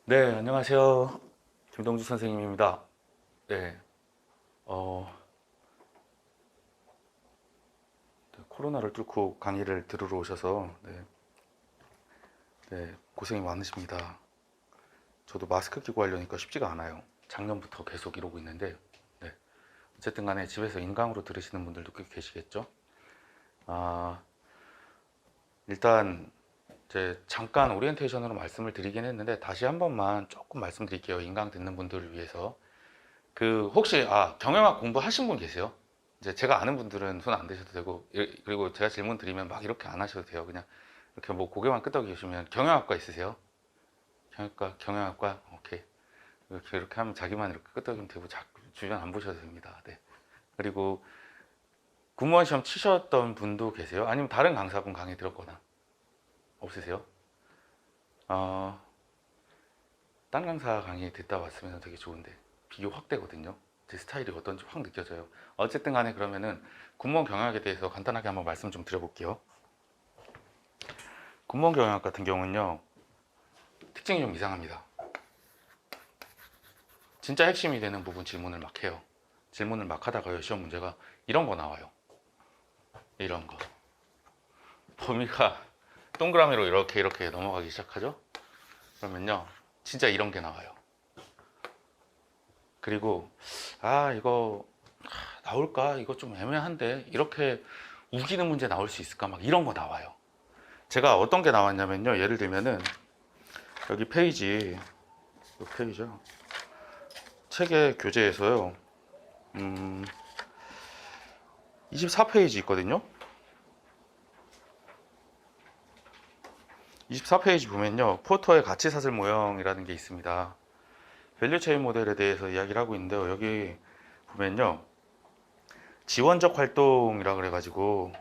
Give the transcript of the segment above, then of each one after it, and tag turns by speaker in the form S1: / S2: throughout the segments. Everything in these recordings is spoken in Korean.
S1: 네, 안녕하세요. 김동주 선생님입니다. 네, 어, 코로나를 뚫고 강의를 들으러 오셔서 고생이 많으십니다. 저도 마스크 끼고 하려니까 쉽지가 않아요. 작년부터 계속 이러고 있는데, 네, 어쨌든 간에 집에서 인강으로 들으시는 분들도 꽤 계시겠죠? 아, 일단 이제 잠깐 오리엔테이션으로 말씀을 드리긴 했는데 다시 한 번만 조금 말씀드릴게요. 인강 듣는 분들을 위해서. 혹시 경영학 공부하신 분 계세요? 이제 제가 아는 분들은 손 안 대셔도 되고, 그리고 제가 질문 드리면 막 이렇게 안 하셔도 돼요. 그냥 이렇게 뭐 고개만 끄덕이시면. 경영학과 있으세요? 경영학과? 오케이. 이렇게 하면 자기만 이렇게 끄덕이면 되고 주변 안 보셔도 됩니다. 네. 그리고 군무원 시험 치셨던 분도 계세요? 아니면 다른 강사분 강의 들었거나 없으세요? 어, 딴 강사 강의 듣다 왔으면 되게 좋은데 비교 확 되거든요. 제 스타일이 어떤지 확 느껴져요. 어쨌든 간에 그러면은 군무원 경영학에 대해서 간단하게 한번 말씀 좀 드려볼게요. 군무원 경영학 같은 경우는요, 특징이 좀 이상합니다. 진짜 핵심이 되는 부분 질문을 막 해요. 질문을 막 하다가요, 시험 문제가 이런 거 나와요. 이런 거. 범위가 동그라미로 이렇게 넘어가기 시작하죠? 그러면요, 진짜 이런 게 나와요. 그리고 이거 나올까? 이거 좀 애매한데 이렇게 우기는 문제 나올 수 있을까? 막 이런 거 나와요. 제가 어떤 게 나왔냐면요, 예를 들면은 여기 페이지, 이 페이지요, 책의 교재에서요, 24페이지 있거든요. 24페이지 보면요, 포터의 가치사슬 모형이라는 게 있습니다. 밸류체인 모델에 대해서 이야기를 하고 있는데요, 여기 보면요, 지원적 활동이라 그래가지고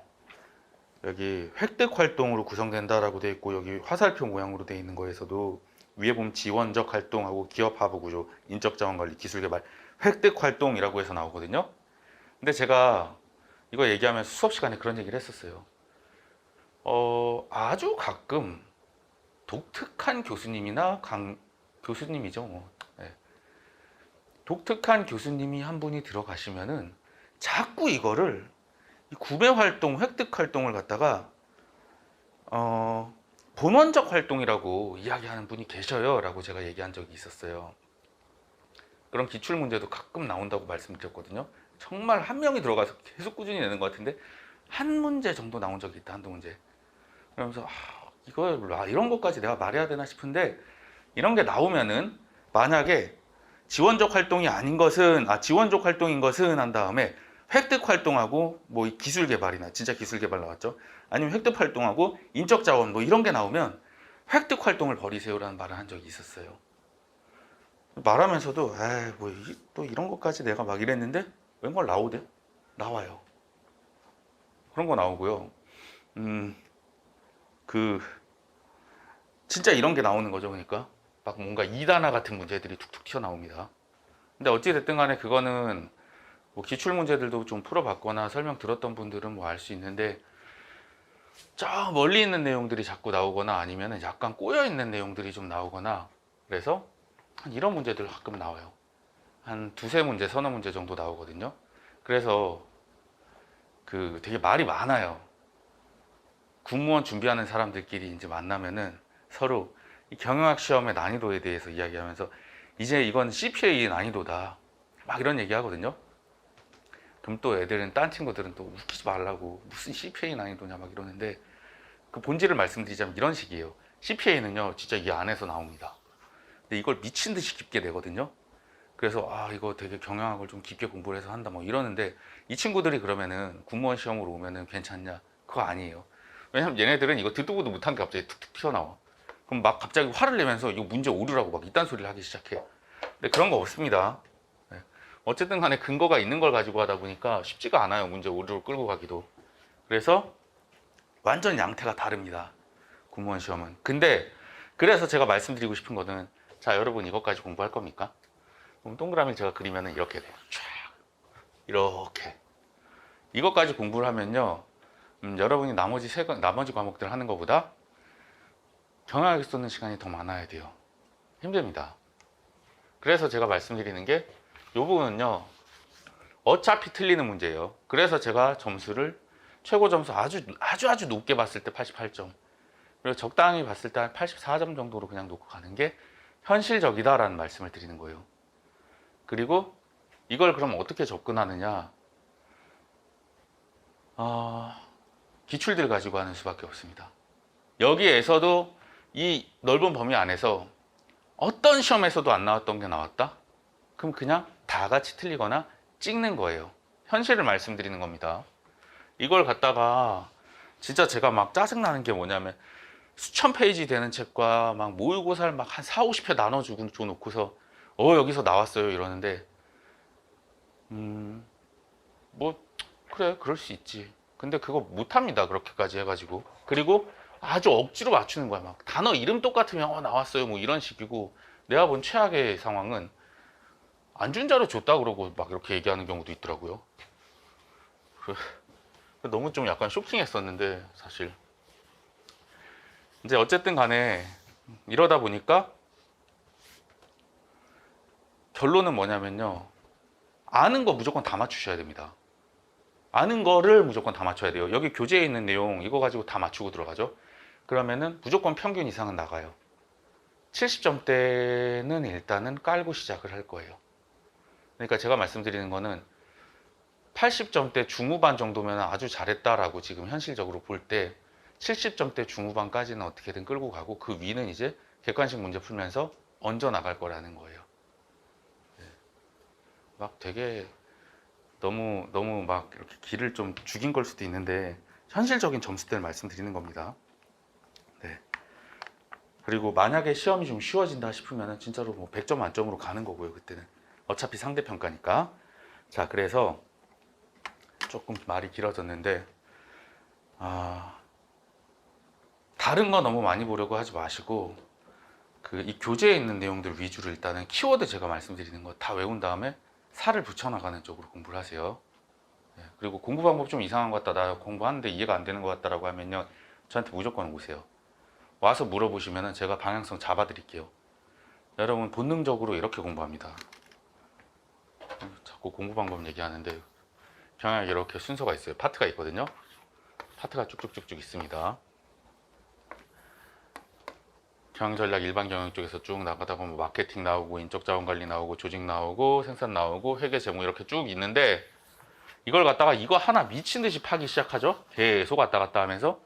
S1: 여기 획득 활동으로 구성된다라고 되어 있고, 여기 화살표 모양으로 되어 있는 거에서도 위에 보면 지원적 활동하고 기업 하부 구조, 인적 자원 관리, 기술 개발, 획득 활동이라고 해서 나오거든요. 근데 제가 이거 얘기하면서 수업 시간에 그런 얘기를 했었어요. 아주 가끔 독특한 교수님이나 교수님이죠, 뭐. 네. 독특한 교수님이 한 분이 들어가시면은 자꾸 이거를 구매 활동, 획득 활동을 갖다가 본원적 활동이라고 이야기하는 분이 계셔요라고 제가 얘기한 적이 있었어요. 그런 기출 문제도 가끔 나온다고 말씀드렸거든요. 정말 한 명이 들어가서 계속 꾸준히 내는 것 같은데 한 문제 정도 나온 적이 있다, 한두 문제. 그러면서 이런 것까지 내가 말해야 되나 싶은데, 이런 게 나오면은 만약에 지원적 활동이 아닌 것은 지원적 활동인 것은 한 다음에 획득 활동하고 뭐 기술 개발이나 진짜 기술 개발 나왔죠. 아니면 획득 활동하고 인적 자원 뭐 이런 게 나오면 획득 활동을 버리세요라는 말을 한 적이 있었어요. 말하면서도 또 이런 것까지 내가 막 이랬는데 웬걸 나오대? 나와요. 그런 거 나오고요. 음, 그 진짜 이런 게 나오는 거죠. 그러니까 막 뭔가 이단화 같은 문제들이 툭툭 튀어나옵니다. 근데 어찌 됐든 간에 그거는 뭐 기출 문제들도 좀 풀어봤거나 설명 들었던 분들은 뭐 알 수 있는데, 저 멀리 있는 내용들이 자꾸 나오거나 아니면 약간 꼬여 있는 내용들이 좀 나오거나, 그래서 한 이런 문제들 가끔 나와요. 한 두세 문제, 서너 문제 정도 나오거든요. 그래서 되게 말이 많아요. 군무원 준비하는 사람들끼리 이제 만나면은 서로 이 경영학 시험의 난이도에 대해서 이야기하면서 이제 이건 CPA 난이도다, 막 이런 얘기 하거든요. 그럼 또 애들은, 딴 친구들은 또 웃기지 말라고 무슨 CPA 난이도냐 막 이러는데, 그 본질을 말씀드리자면 이런 식이에요. CPA는요 진짜 이 안에서 나옵니다. 근데 이걸 미친 듯이 깊게 내거든요. 그래서 이거 되게 경영학을 좀 깊게 공부를 해서 한다 뭐 이러는데, 이 친구들이 그러면은 군무원 시험으로 오면은 괜찮냐? 그거 아니에요. 왜냐면 얘네들은 이거 듣도 보도 못한 게 갑자기 툭툭 튀어나와. 그럼 막 갑자기 화를 내면서 이거 문제 오류라고 막 이딴 소리를 하기 시작해. 근데 그런 거 없습니다. 네. 어쨌든 간에 근거가 있는 걸 가지고 하다 보니까 쉽지가 않아요, 문제 오류를 끌고 가기도. 그래서 완전 양태가 다릅니다, 군무원 시험은. 근데 그래서 제가 말씀드리고 싶은 거는, 자 여러분 이것까지 공부할 겁니까? 그럼 동그라미를 제가 그리면 이렇게 돼요. 쫙 이렇게. 이것까지 공부를 하면요, 여러분이 나머지 과목들 하는 것보다 경영학에 쏟는 시간이 더 많아야 돼요. 힘듭니다. 그래서 제가 말씀드리는 게 이 부분은요, 어차피 틀리는 문제예요. 그래서 제가 점수를 최고 점수 아주 높게 봤을 때 88점, 그리고 적당히 봤을 때 한 84점 정도로 그냥 놓고 가는 게 현실적이다라는 말씀을 드리는 거예요. 그리고 이걸 그럼 어떻게 접근하느냐? 기출들 가지고 하는 수밖에 없습니다. 여기에서도 이 넓은 범위 안에서 어떤 시험에서도 안 나왔던 게 나왔다? 그럼 그냥 다 같이 틀리거나 찍는 거예요. 현실을 말씀드리는 겁니다. 이걸 갖다가 진짜 제가 막 짜증나는 게 뭐냐면 수천 페이지 되는 책과 막 모의고사를 막 한 4, 50회 나눠주고 줘놓고서 여기서 나왔어요 이러는데 뭐 그래 그럴 수 있지. 근데 그거 못합니다. 그렇게까지 해가지고. 그리고 아주 억지로 맞추는 거야. 막 단어 이름 똑같으면 나왔어요 뭐 이런 식이고, 내가 본 최악의 상황은 안 준 자료 줬다 그러고 막 이렇게 얘기하는 경우도 있더라고요. 너무 좀 약간 쇼킹했었는데 사실 이제 어쨌든 간에 이러다 보니까 결론은 뭐냐면요, 아는 거 무조건 다 맞추셔야 됩니다. 아는 거를 무조건 다 맞춰야 돼요. 여기 교재에 있는 내용 이거 가지고 다 맞추고 들어가죠. 그러면은 무조건 평균 이상은 나가요. 70점대는 일단은 깔고 시작을 할 거예요. 그러니까 제가 말씀드리는 거는 80점대 중후반 정도면 아주 잘했다라고 지금 현실적으로 볼 때 70점대 중후반까지는 어떻게든 끌고 가고 그 위는 이제 객관식 문제 풀면서 얹어 나갈 거라는 거예요. 막 되게 너무 막 이렇게 길을 좀 죽인 걸 수도 있는데 현실적인 점수대를 말씀드리는 겁니다. 네. 그리고 만약에 시험이 좀 쉬워진다 싶으면 진짜로 뭐 100점 만점으로 가는 거고요. 그때는 어차피 상대평가니까. 자, 그래서 조금 말이 길어졌는데 다른 거 너무 많이 보려고 하지 마시고 이 교재에 있는 내용들 위주로 일단은 키워드 제가 말씀드리는 거 다 외운 다음에 살을 붙여나가는 쪽으로 공부를 하세요. 네, 그리고 공부 방법 좀 이상한 것 같다, 나 공부하는데 이해가 안 되는 것 같다라고 하면요, 저한테 무조건 오세요. 와서 물어보시면 제가 방향성 잡아드릴게요. 여러분 본능적으로 이렇게 공부합니다. 자꾸 공부 방법 얘기하는데 경향이 이렇게 순서가 있어요. 파트가 있거든요. 파트가 쭉쭉쭉쭉 있습니다. 경영전략 일반 경영 쪽에서 쭉 나가다 보면 마케팅 나오고 인적 자원 관리 나오고 조직 나오고 생산 나오고 회계 재무 이렇게 쭉 있는데, 이걸 갖다가 이거 하나 미친 듯이 파기 시작하죠. 계속 왔다 갔다 하면서.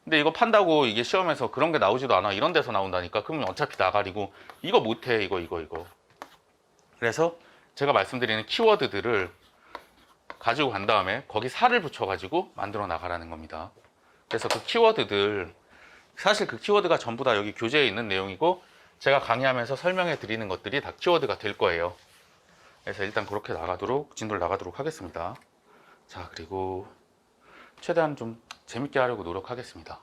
S1: 근데 이거 판다고 이게 시험에서 그런 게 나오지도 않아. 이런 데서 나온다니까. 그러면 어차피 나가리고 이거 못해. 이거. 그래서 제가 말씀드리는 키워드들을 가지고 간 다음에 거기 살을 붙여가지고 만들어 나가라는 겁니다. 그래서 그 키워드들, 사실 그 키워드가 전부 다 여기 교재에 있는 내용이고 제가 강의하면서 설명해 드리는 것들이 다 키워드가 될 거예요. 그래서 일단 그렇게 진도를 나가도록 하겠습니다. 자, 그리고 최대한 좀 재밌게 하려고 노력하겠습니다.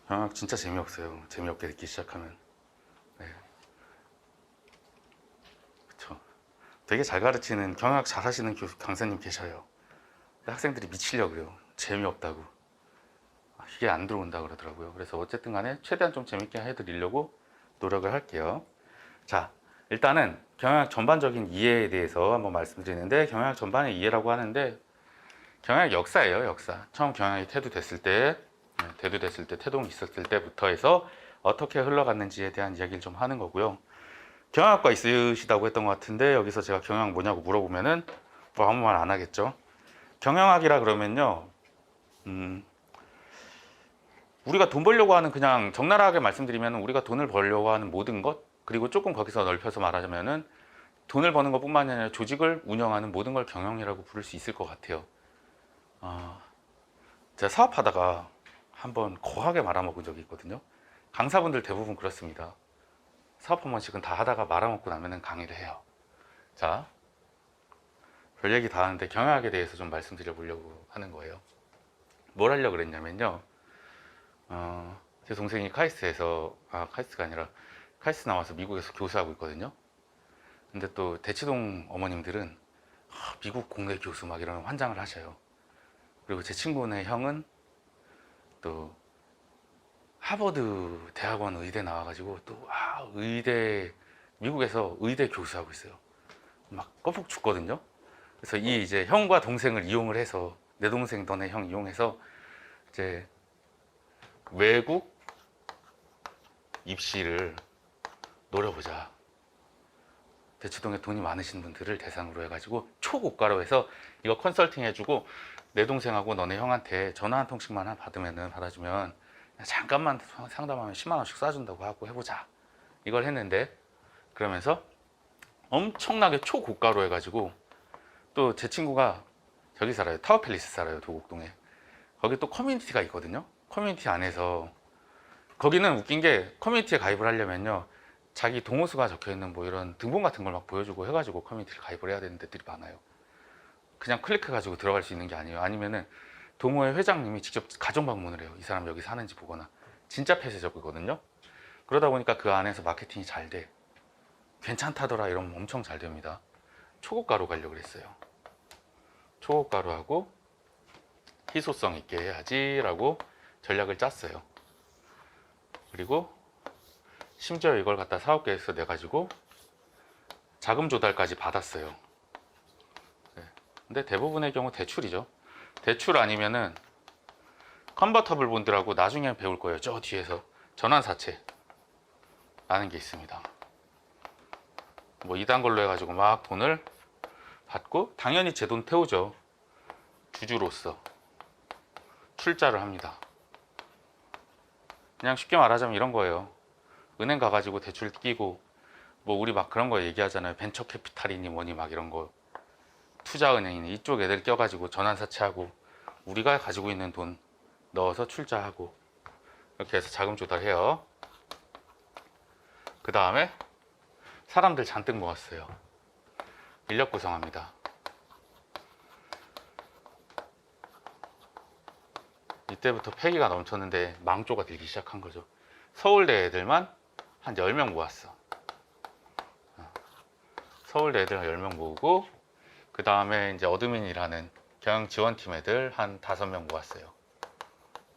S1: 경영학 진짜 재미없어요. 재미없게 듣기 시작하면. 네. 그쵸. 되게 잘 가르치는, 경영학 잘 하시는 강사님 계셔요. 근데 학생들이 미치려고 그래요. 재미없다고. 이게 안 들어온다 그러더라고요. 그래서 어쨌든 간에 최대한 좀 재밌게 해드리려고 노력을 할게요. 자, 일단은 경영학 전반적인 이해에 대해서 한번 말씀드리는데, 경영학 전반의 이해라고 하는데 경영학 역사예요. 역사. 처음 경영학이 대두됐을 때 태동이 있었을 때부터 해서 어떻게 흘러갔는지에 대한 이야기를 좀 하는 거고요. 경영학과 있으시다고 했던 것 같은데 여기서 제가 경영학 뭐냐고 물어보면은 뭐 아무 말 안 하겠죠. 경영학이라 그러면요, 우리가 돈 벌려고 하는, 그냥 적나라하게 말씀드리면 우리가 돈을 벌려고 하는 모든 것, 그리고 조금 거기서 넓혀서 말하자면은 돈을 버는 것뿐만 아니라 조직을 운영하는 모든 걸 경영이라고 부를 수 있을 것 같아요. 제가 사업하다가 한번 거하게 말아먹은 적이 있거든요. 강사분들 대부분 그렇습니다. 사업 한 번씩은 다 하다가 말아먹고 나면은 강의를 해요. 자, 별 얘기 다 하는데 경영학에 대해서 좀 말씀드려 보려고 하는 거예요. 뭘 하려고 그랬냐면요, 제 동생이 카이스트가 아니라 카이스트 나와서 미국에서 교수하고 있거든요. 근데 또 대치동 어머님들은 미국 공대 교수 막 이런 환장을 하셔요. 그리고 제 친구네 형은 또 하버드 대학원 의대 나와가지고 또 의대, 미국에서 의대 교수하고 있어요. 막 껌뻑 죽거든요. 그래서 이 이제 형과 동생을 이용을 해서, 내 동생 너네 형 이용해서 이제 외국 입시를 노려보자. 대치동에 돈이 많으신 분들을 대상으로 해가지고 초고가로 해서 이거 컨설팅 해주고, 내 동생하고 너네 형한테 전화 한 통씩만 받아주면 잠깐만 상담하면 10만 원씩 쏴준다고 하고 해보자. 이걸 했는데, 그러면서 엄청나게 초고가로 해가지고, 또 제 친구가 저기 살아요. 타워팰리스 살아요. 도곡동에. 거기 또 커뮤니티가 있거든요. 커뮤니티 안에서, 거기는 웃긴 게 커뮤니티에 가입을 하려면요, 자기 동호수가 적혀있는 뭐 이런 등본 같은 걸 막 보여주고 해가지고 커뮤니티를 가입을 해야 되는 데들이 많아요. 그냥 클릭해가지고 들어갈 수 있는 게 아니에요. 아니면은 동호회 회장님이 직접 가정 방문을 해요. 이 사람 여기 사는지 보거나. 진짜 폐쇄적이거든요. 그러다 보니까 그 안에서 마케팅이 잘 돼. 괜찮다더라 이러면 엄청 잘 됩니다. 초고가로 가려고 그랬어요. 초고가로 하고 희소성 있게 해야지 라고 전략을 짰어요. 그리고 심지어 이걸 갖다 사업계획서 내가지고 자금 조달까지 받았어요. 네. 근데 대부분의 경우 대출이죠. 대출 아니면은 컨버터블 본드라고 나중에 배울 거예요. 저 뒤에서 전환사채 라는 게 있습니다. 뭐 이단 걸로 해가지고 막 돈을 받고, 당연히 제 돈 태우죠. 주주로서 출자를 합니다. 그냥 쉽게 말하자면 이런 거예요. 은행 가가지고 대출 끼고, 뭐 우리 막 그런 거 얘기하잖아요. 벤처 캐피탈이니 뭐니 막 이런 거, 투자은행이니 이쪽 애들 껴가지고 전환사채하고 우리가 가지고 있는 돈 넣어서 출자하고, 이렇게 해서 자금 조달해요. 그 다음에 사람들 잔뜩 모았어요. 인력 구성합니다. 이때부터 패기가 넘쳤는데 망조가 들기 시작한 거죠. 서울대 애들만 한 10명 모았어. 서울대 애들 10명 모으고, 그 다음에 이제 어드민이라는 경영 지원팀 애들 한 5명 모았어요.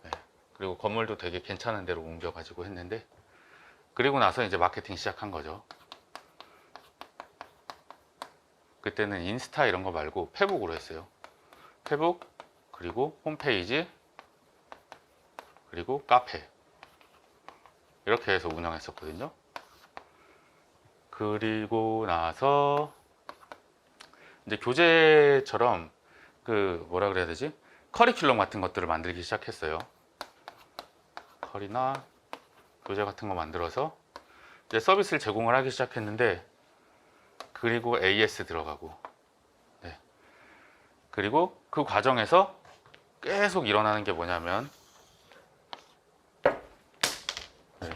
S1: 네. 그리고 건물도 되게 괜찮은 데로 옮겨가지고 했는데, 그리고 나서 이제 마케팅 시작한 거죠. 그때는 인스타 이런 거 말고 페북으로 했어요. 페북, 그리고 홈페이지, 그리고 카페, 이렇게 해서 운영했었거든요. 그리고 나서 이제 교재처럼 그 뭐라 그래야 되지? 커리큘럼 같은 것들을 만들기 시작했어요. 커리나 교재 같은 거 만들어서 이제 서비스를 제공을 하기 시작했는데, 그리고 AS 들어가고, 네. 그리고 그 과정에서 계속 일어나는 게 뭐냐면, 네.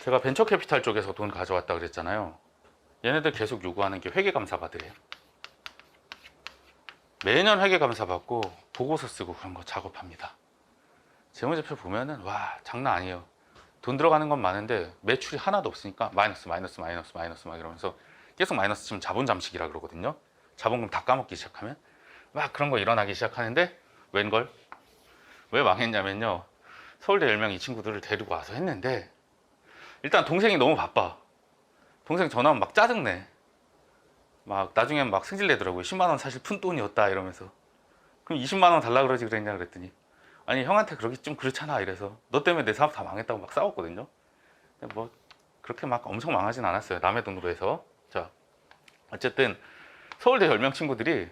S1: 제가 벤처 캐피탈 쪽에서 돈 가져왔다 그랬잖아요. 얘네들 계속 요구하는 게 회계감사 받으래요. 매년 회계감사 받고 보고서 쓰고 그런 거 작업합니다. 재무제표 보면은 와, 장난 아니에요. 돈 들어가는 건 많은데 매출이 하나도 없으니까 마이너스 막 이러면서 계속 마이너스 치면 자본 잠식이라 그러거든요. 자본금 다 까먹기 시작하면 막 그런 거 일어나기 시작하는데, 웬걸? 왜 망했냐면요, 서울대 10명 이 친구들을 데리고 와서 했는데, 일단 동생이 너무 바빠. 동생 전화하면 막 짜증내. 막 나중엔 막 승질내더라고요. 10만 원 사실 푼돈이었다 이러면서. 그럼 20만 원 달라 그러지 그랬냐 그랬더니, 아니 형한테 그러기 좀 그렇잖아 이래서, 너 때문에 내 사업 다 망했다고 막 싸웠거든요. 뭐 그렇게 막 엄청 망하진 않았어요. 남의 돈으로 해서. 자, 어쨌든 서울대 10명 친구들이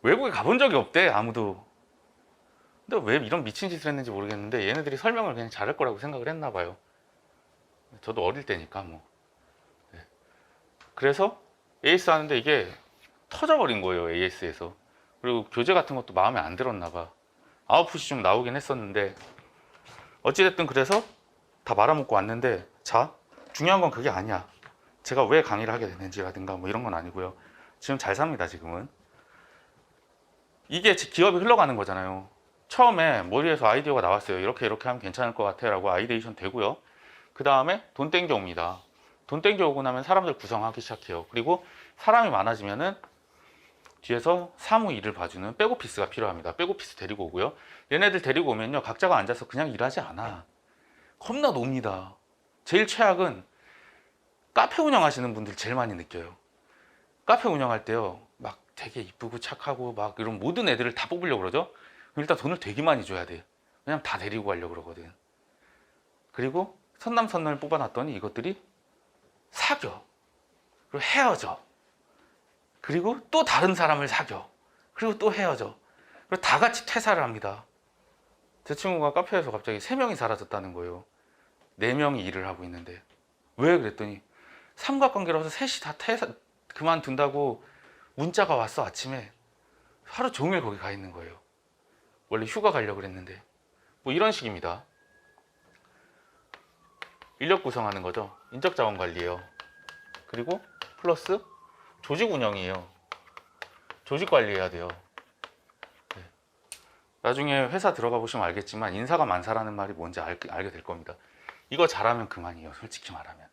S1: 외국에 가본 적이 없대, 아무도. 근데 왜 이런 미친 짓을 했는지 모르겠는데 얘네들이 설명을 그냥 잘할 거라고 생각을 했나 봐요. 저도 어릴 때니까 뭐. 네. 그래서 AS 하는데 이게 터져버린 거예요, AS에서. 그리고 교재 같은 것도 마음에 안 들었나 봐. 아웃풋이 좀 나오긴 했었는데, 어찌됐든 그래서 다 말아먹고 왔는데, 자, 중요한 건 그게 아니야. 제가 왜 강의를 하게 됐는지라든가 뭐 이런 건 아니고요. 지금 잘 삽니다, 지금은. 이게 기업이 흘러가는 거잖아요. 처음에 머리에서 아이디어가 나왔어요. 이렇게 하면 괜찮을 것 같아 라고 아이데이션 되고요. 그 다음에 돈 땡겨 옵니다. 돈 땡겨 오고 나면 사람들 구성하기 시작해요. 그리고 사람이 많아지면은 뒤에서 사무 일을 봐주는 백오피스가 필요합니다. 백오피스 데리고 오고요. 얘네들 데리고 오면요, 각자가 앉아서 그냥 일하지 않아. 겁나 놉니다. 제일 최악은 카페 운영하시는 분들 제일 많이 느껴요. 카페 운영할 때요, 막 되게 이쁘고 착하고 막 이런 모든 애들을 다 뽑으려고 그러죠. 그럼 일단 돈을 되게 많이 줘야 돼. 왜냐면 다 데리고 가려고 그러거든. 그리고 선남선남을 뽑아놨더니 이것들이 사겨. 그리고 헤어져. 그리고 또 다른 사람을 사겨. 그리고 또 헤어져. 그리고 다 같이 퇴사를 합니다. 제 친구가 카페에서 갑자기 3명이 사라졌다는 거예요. 4명이 일을 하고 있는데. 왜 그랬더니 삼각관계라서 셋이 다 그만둔다고 문자가 왔어. 아침에 하루 종일 거기 가 있는 거예요. 원래 휴가 가려고 그랬는데. 뭐 이런 식입니다. 인력 구성하는 거죠. 인적자원 관리예요. 그리고 플러스 조직 운영이에요. 조직 관리해야 돼요. 네. 나중에 회사 들어가 보시면 알겠지만 인사가 만사라는 말이 뭔지 알게 될 겁니다. 이거 잘하면 그만이에요. 솔직히 말하면.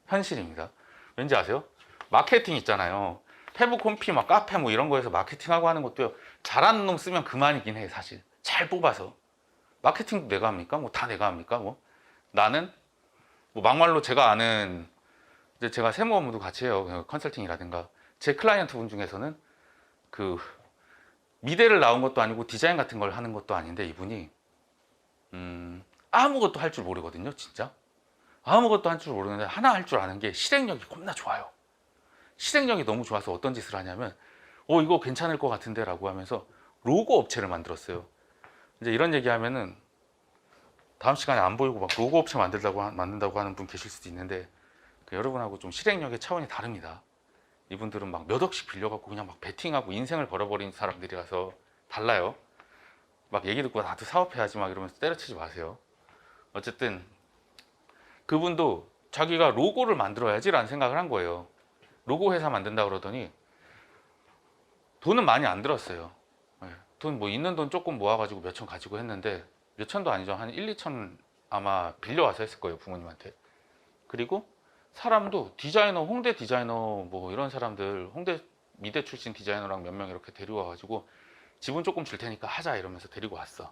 S1: 현실입니다. 왠지 아세요? 마케팅 있잖아요. 페북 홈피 막 카페 뭐 이런 거에서 마케팅하고 하는 것도요, 잘하는 놈 쓰면 그만이긴 해. 사실 잘 뽑아서. 마케팅도 내가 합니까? 뭐 다 내가 합니까? 뭐 나는 뭐 막말로 제가 아는, 이제 제가 세무 업무도 같이 해요. 컨설팅이라든가. 제 클라이언트 분 중에서는 그 미대를 나온 것도 아니고 디자인 같은 걸 하는 것도 아닌데, 이분이 아무것도 할 줄 모르거든요. 진짜 아무것도 할 줄 모르는데 하나 할 줄 아는 게 실행력이 겁나 좋아요. 실행력이 너무 좋아서 어떤 짓을 하냐면, 이거 괜찮을 것 같은데 라고 하면서 로고 업체를 만들었어요. 이제 이런 얘기하면은 다음 시간에 안 보이고 막 로고 업체 만든다고 하는 분 계실 수도 있는데, 여러분하고 좀 실행력의 차원이 다릅니다. 이분들은 막 몇 억씩 빌려갖고 그냥 막 베팅하고 인생을 벌어버린 사람들이라서 달라요. 막 얘기 듣고 나도 사업해야지 막 이러면서 때려치지 마세요. 어쨌든 그분도 자기가 로고를 만들어야지 라는 생각을 한 거예요. 로고 회사 만든다 그러더니 돈은 많이 안 들었어요. 돈 뭐 있는 돈 조금 모아가지고 몇 천 가지고 했는데, 몇 천도 아니죠. 한 1, 2천 아마 빌려와서 했을 거예요. 부모님한테. 그리고 사람도 디자이너, 홍대 디자이너 뭐 이런 사람들, 홍대 미대 출신 디자이너랑 몇 명 이렇게 데리고와가지고 지분 조금 줄 테니까 하자 이러면서 데리고 왔어.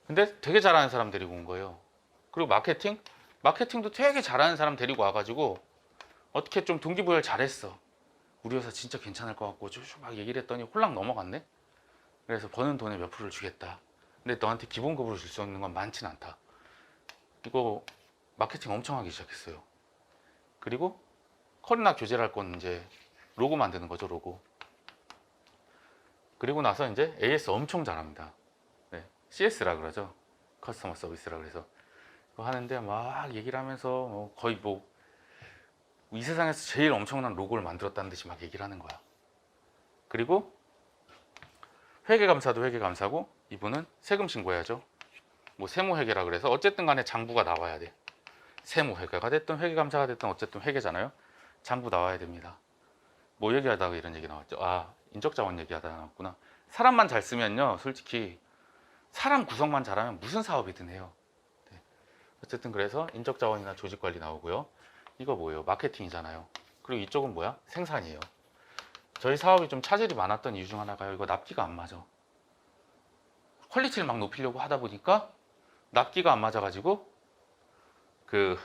S1: 근데 되게 잘하는 사람 데리고 온 거예요. 그리고 마케팅도 되게 잘하는 사람 데리고 와가지고 어떻게 좀 동기부여를 잘했어. 우리 회사 진짜 괜찮을 것 같고 막 얘기를 했더니 홀랑 넘어갔네. 그래서 버는 돈의 몇 프로를 주겠다. 근데 너한테 기본급으로 줄 수 있는 건 많진 않다. 이거 마케팅 엄청 하기 시작했어요. 그리고 컬이나 교재를 할 건 이제 로고 만드는 거죠. 로고. 그리고 나서 이제 AS 엄청 잘합니다. 네, CS라 그러죠. 커스터머 서비스라 그래서 그거 하는데 막 얘기를 하면서 거의 뭐 이 세상에서 제일 엄청난 로고를 만들었다는 듯이 막 얘기를 하는 거야. 그리고 회계감사도 회계감사고, 이분은 세금 신고해야죠. 뭐 세무회계라 그래서 어쨌든 간에 장부가 나와야 돼. 세무회계가 됐든 회계감사가 됐든 어쨌든 회계잖아요. 장부 나와야 됩니다. 뭐 얘기하다가 이런 얘기 나왔죠. 인적자원 얘기하다가 나왔구나. 사람만 잘 쓰면요, 솔직히 사람 구성만 잘하면 무슨 사업이든 해요. 네. 어쨌든 그래서 인적자원이나 조직관리 나오고요. 이거 뭐예요? 마케팅이잖아요. 그리고 이쪽은 뭐야? 생산이에요. 저희 사업이 좀 차질이 많았던 이유 중 하나가요. 이거 납기가 안 맞아. 퀄리티를 막 높이려고 하다 보니까 납기가 안 맞아가지고 그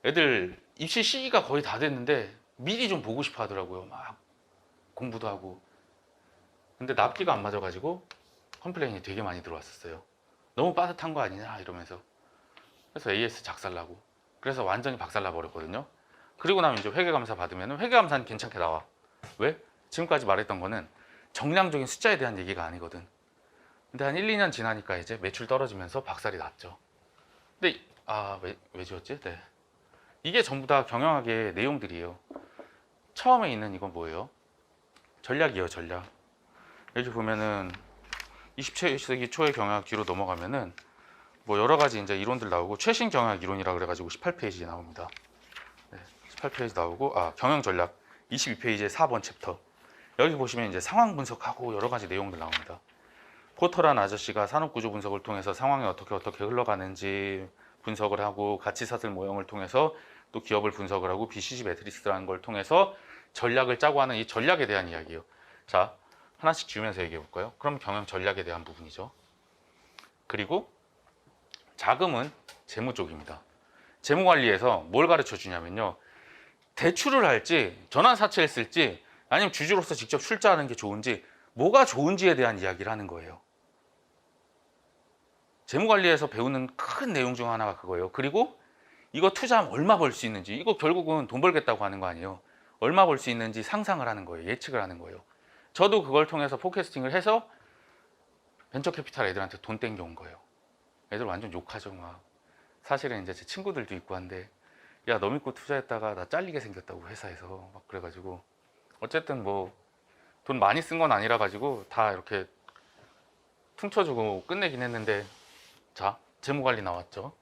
S1: 애들 입시 시기가 거의 다 됐는데 미리 좀 보고 싶어 하더라고요. 막 공부도 하고. 근데 납기가 안 맞아가지고 컴플레인이 되게 많이 들어왔었어요. 너무 빠듯한 거 아니냐 이러면서. 그래서 AS 작살나고. 그래서 완전히 박살나 버렸거든요. 그리고 나면 이제 회계감사 받으면 회계감사는 괜찮게 나와. 왜? 지금까지 말했던 거는 정량적인 숫자에 대한 얘기가 아니거든. 근데 한 1, 2년 지나니까 이제 매출 떨어지면서 박살이 났죠. 근데 왜 지었지? 네. 이게 전부 다 경영학의 내용들이에요. 처음에 있는 이건 뭐예요? 전략이에요, 전략. 여기 보면은 20세기 초의 경영학 뒤로 넘어가면은 뭐 여러 가지 이제 이론들 나오고, 최신 경영학 이론이라 그래가지고 18페이지에 나옵니다. 네, 18페이지 나오고, 경영 전략 22페이지에 4번 챕터. 여기 보시면 이제 상황 분석하고 여러 가지 내용들 나옵니다. 포터란 아저씨가 산업구조 분석을 통해서 상황이 어떻게 흘러가는지 분석을 하고, 가치사슬 모형을 통해서 또 기업을 분석을 하고, BCG 매트리스라는 걸 통해서 전략을 짜고 하는 이 전략에 대한 이야기예요. 자, 하나씩 지우면서 얘기해 볼까요? 그럼 경영 전략에 대한 부분이죠. 그리고 자금은 재무 쪽입니다. 재무 관리에서 뭘 가르쳐 주냐면요. 대출을 할지, 전환사채를 쓸지, 아니면 주주로서 직접 출자하는 게 좋은지, 뭐가 좋은지에 대한 이야기를 하는 거예요. 재무 관리에서 배우는 큰 내용 중 하나가 그거예요. 그리고 이거 투자하면 얼마 벌 수 있는지, 이거 결국은 돈 벌겠다고 하는 거 아니에요. 얼마 벌 수 있는지 상상을 하는 거예요. 예측을 하는 거예요. 저도 그걸 통해서 포캐스팅을 해서 벤처 캐피탈 애들한테 돈 땡겨온 거예요. 애들 완전 욕하죠. 막 사실은 이제 제 친구들도 있고 한데, 야, 너 믿고 투자했다가 나 잘리게 생겼다고 회사에서 막 그래가지고, 어쨌든 뭐 돈 많이 쓴 건 아니라 가지고 다 이렇게 퉁쳐주고 끝내긴 했는데, 자, 재무관리 나왔죠.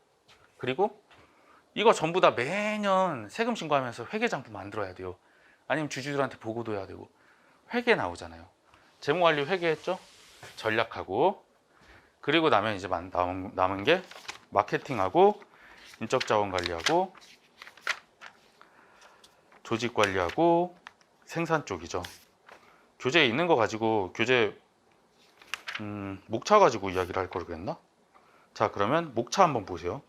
S1: 그리고 이거 전부 다 매년 세금 신고하면서 회계장부 만들어야 돼요. 아니면 주주들한테 보고도 해야 되고. 회계 나오잖아요. 재무관리 회계했죠. 전략하고, 그리고 나면 이제 남은 게 마케팅하고, 인적자원 관리하고, 조직 관리하고, 생산 쪽이죠. 교재에 있는 거 가지고 교재 목차 가지고 이야기를 할 걸 그랬나? 자, 그러면 목차 한번 보세요.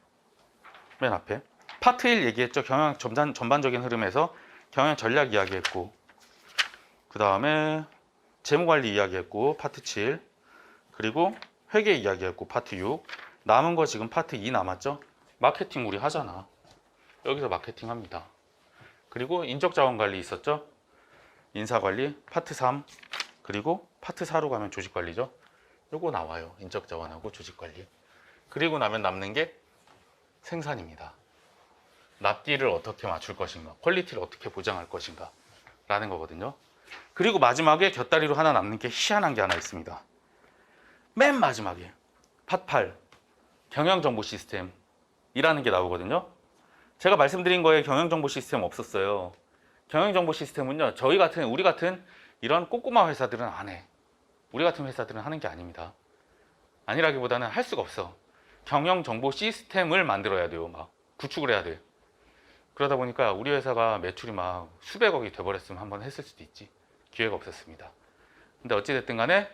S1: 맨 앞에 파트 1 얘기했죠. 경영 전반적인 흐름에서 경영 전략 이야기했고, 그 다음에 재무관리 이야기했고 파트 7, 그리고 회계 이야기했고 파트 6, 남은 거 지금 파트 2 남았죠. 마케팅 우리 하잖아. 여기서 마케팅 합니다. 그리고 인적자원관리 있었죠. 인사관리 파트 3, 그리고 파트 4로 가면 조직관리죠. 요거 나와요. 인적자원하고 조직관리. 그리고 나면 남는 게 생산입니다. 납기를 어떻게 맞출 것인가, 퀄리티를 어떻게 보장할 것인가 라는 거거든요. 그리고 마지막에 곁다리로 하나 남는 게 희한한 게 하나 있습니다. 맨 마지막에 파트 8 경영정보 시스템이라는 게 나오거든요. 제가 말씀드린 거에 경영정보 시스템 없었어요. 경영정보 시스템은요, 우리 같은 이런 꼬꼬마 회사들은 안 해. 우리 같은 회사들은 하는 게 아닙니다. 아니라기보다는 할 수가 없어. 경영정보 시스템을 만들어야 돼요. 막 구축을 해야 돼. 그러다 보니까 우리 회사가 매출이 막 수백억이 돼버렸으면 한번 했을 수도 있지. 기회가 없었습니다. 근데 어찌됐든 간에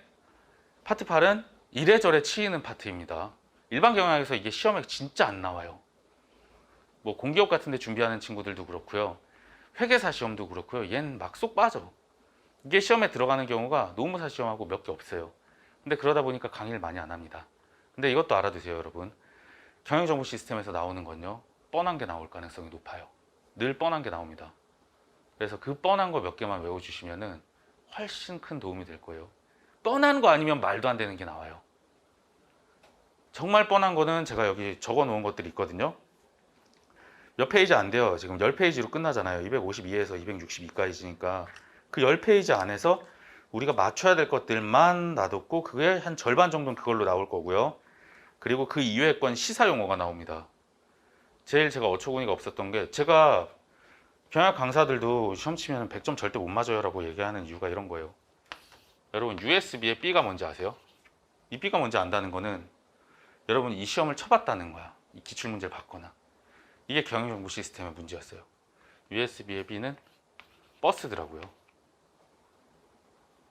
S1: 파트 8은 이래저래 치이는 파트입니다. 일반 경영학에서 이게 시험에 진짜 안 나와요. 뭐 공기업 같은 데 준비하는 친구들도 그렇고요. 회계사 시험도 그렇고요. 얜 막 쏙 빠져. 이게 시험에 들어가는 경우가 노무사 시험하고 몇 개 없어요. 근데 그러다 보니까 강의를 많이 안 합니다. 근데 이것도 알아두세요, 여러분. 경영정보 시스템에서 나오는 건요, 뻔한 게 나올 가능성이 높아요. 늘 뻔한 게 나옵니다. 그래서 그 뻔한 거 몇 개만 외워주시면은 훨씬 큰 도움이 될 거예요. 뻔한 거 아니면 말도 안 되는 게 나와요. 정말 뻔한 거는 제가 여기 적어 놓은 것들이 있거든요. 몇 페이지 안 돼요. 지금 10페이지로 끝나잖아요. 252에서 262까지니까 그 10페이지 안에서 우리가 맞춰야 될 것들만 놔뒀고, 그게 한 절반 정도는 그걸로 나올 거고요. 그리고 그 이외의 건 시사 용어가 나옵니다. 제일 제가 어처구니가 없었던 게, 제가 경영 강사들도 시험 치면 100점 절대 못 맞아요 라고 얘기하는 이유가 이런 거예요. 여러분, USB의 B가 뭔지 아세요? 이 B가 뭔지 안다는 거는 여러분 이 시험을 쳐봤다는 거야. 이 기출문제를 봤거나. 이게 경영정보 시스템의 문제였어요. USB의 B는 버스더라고요.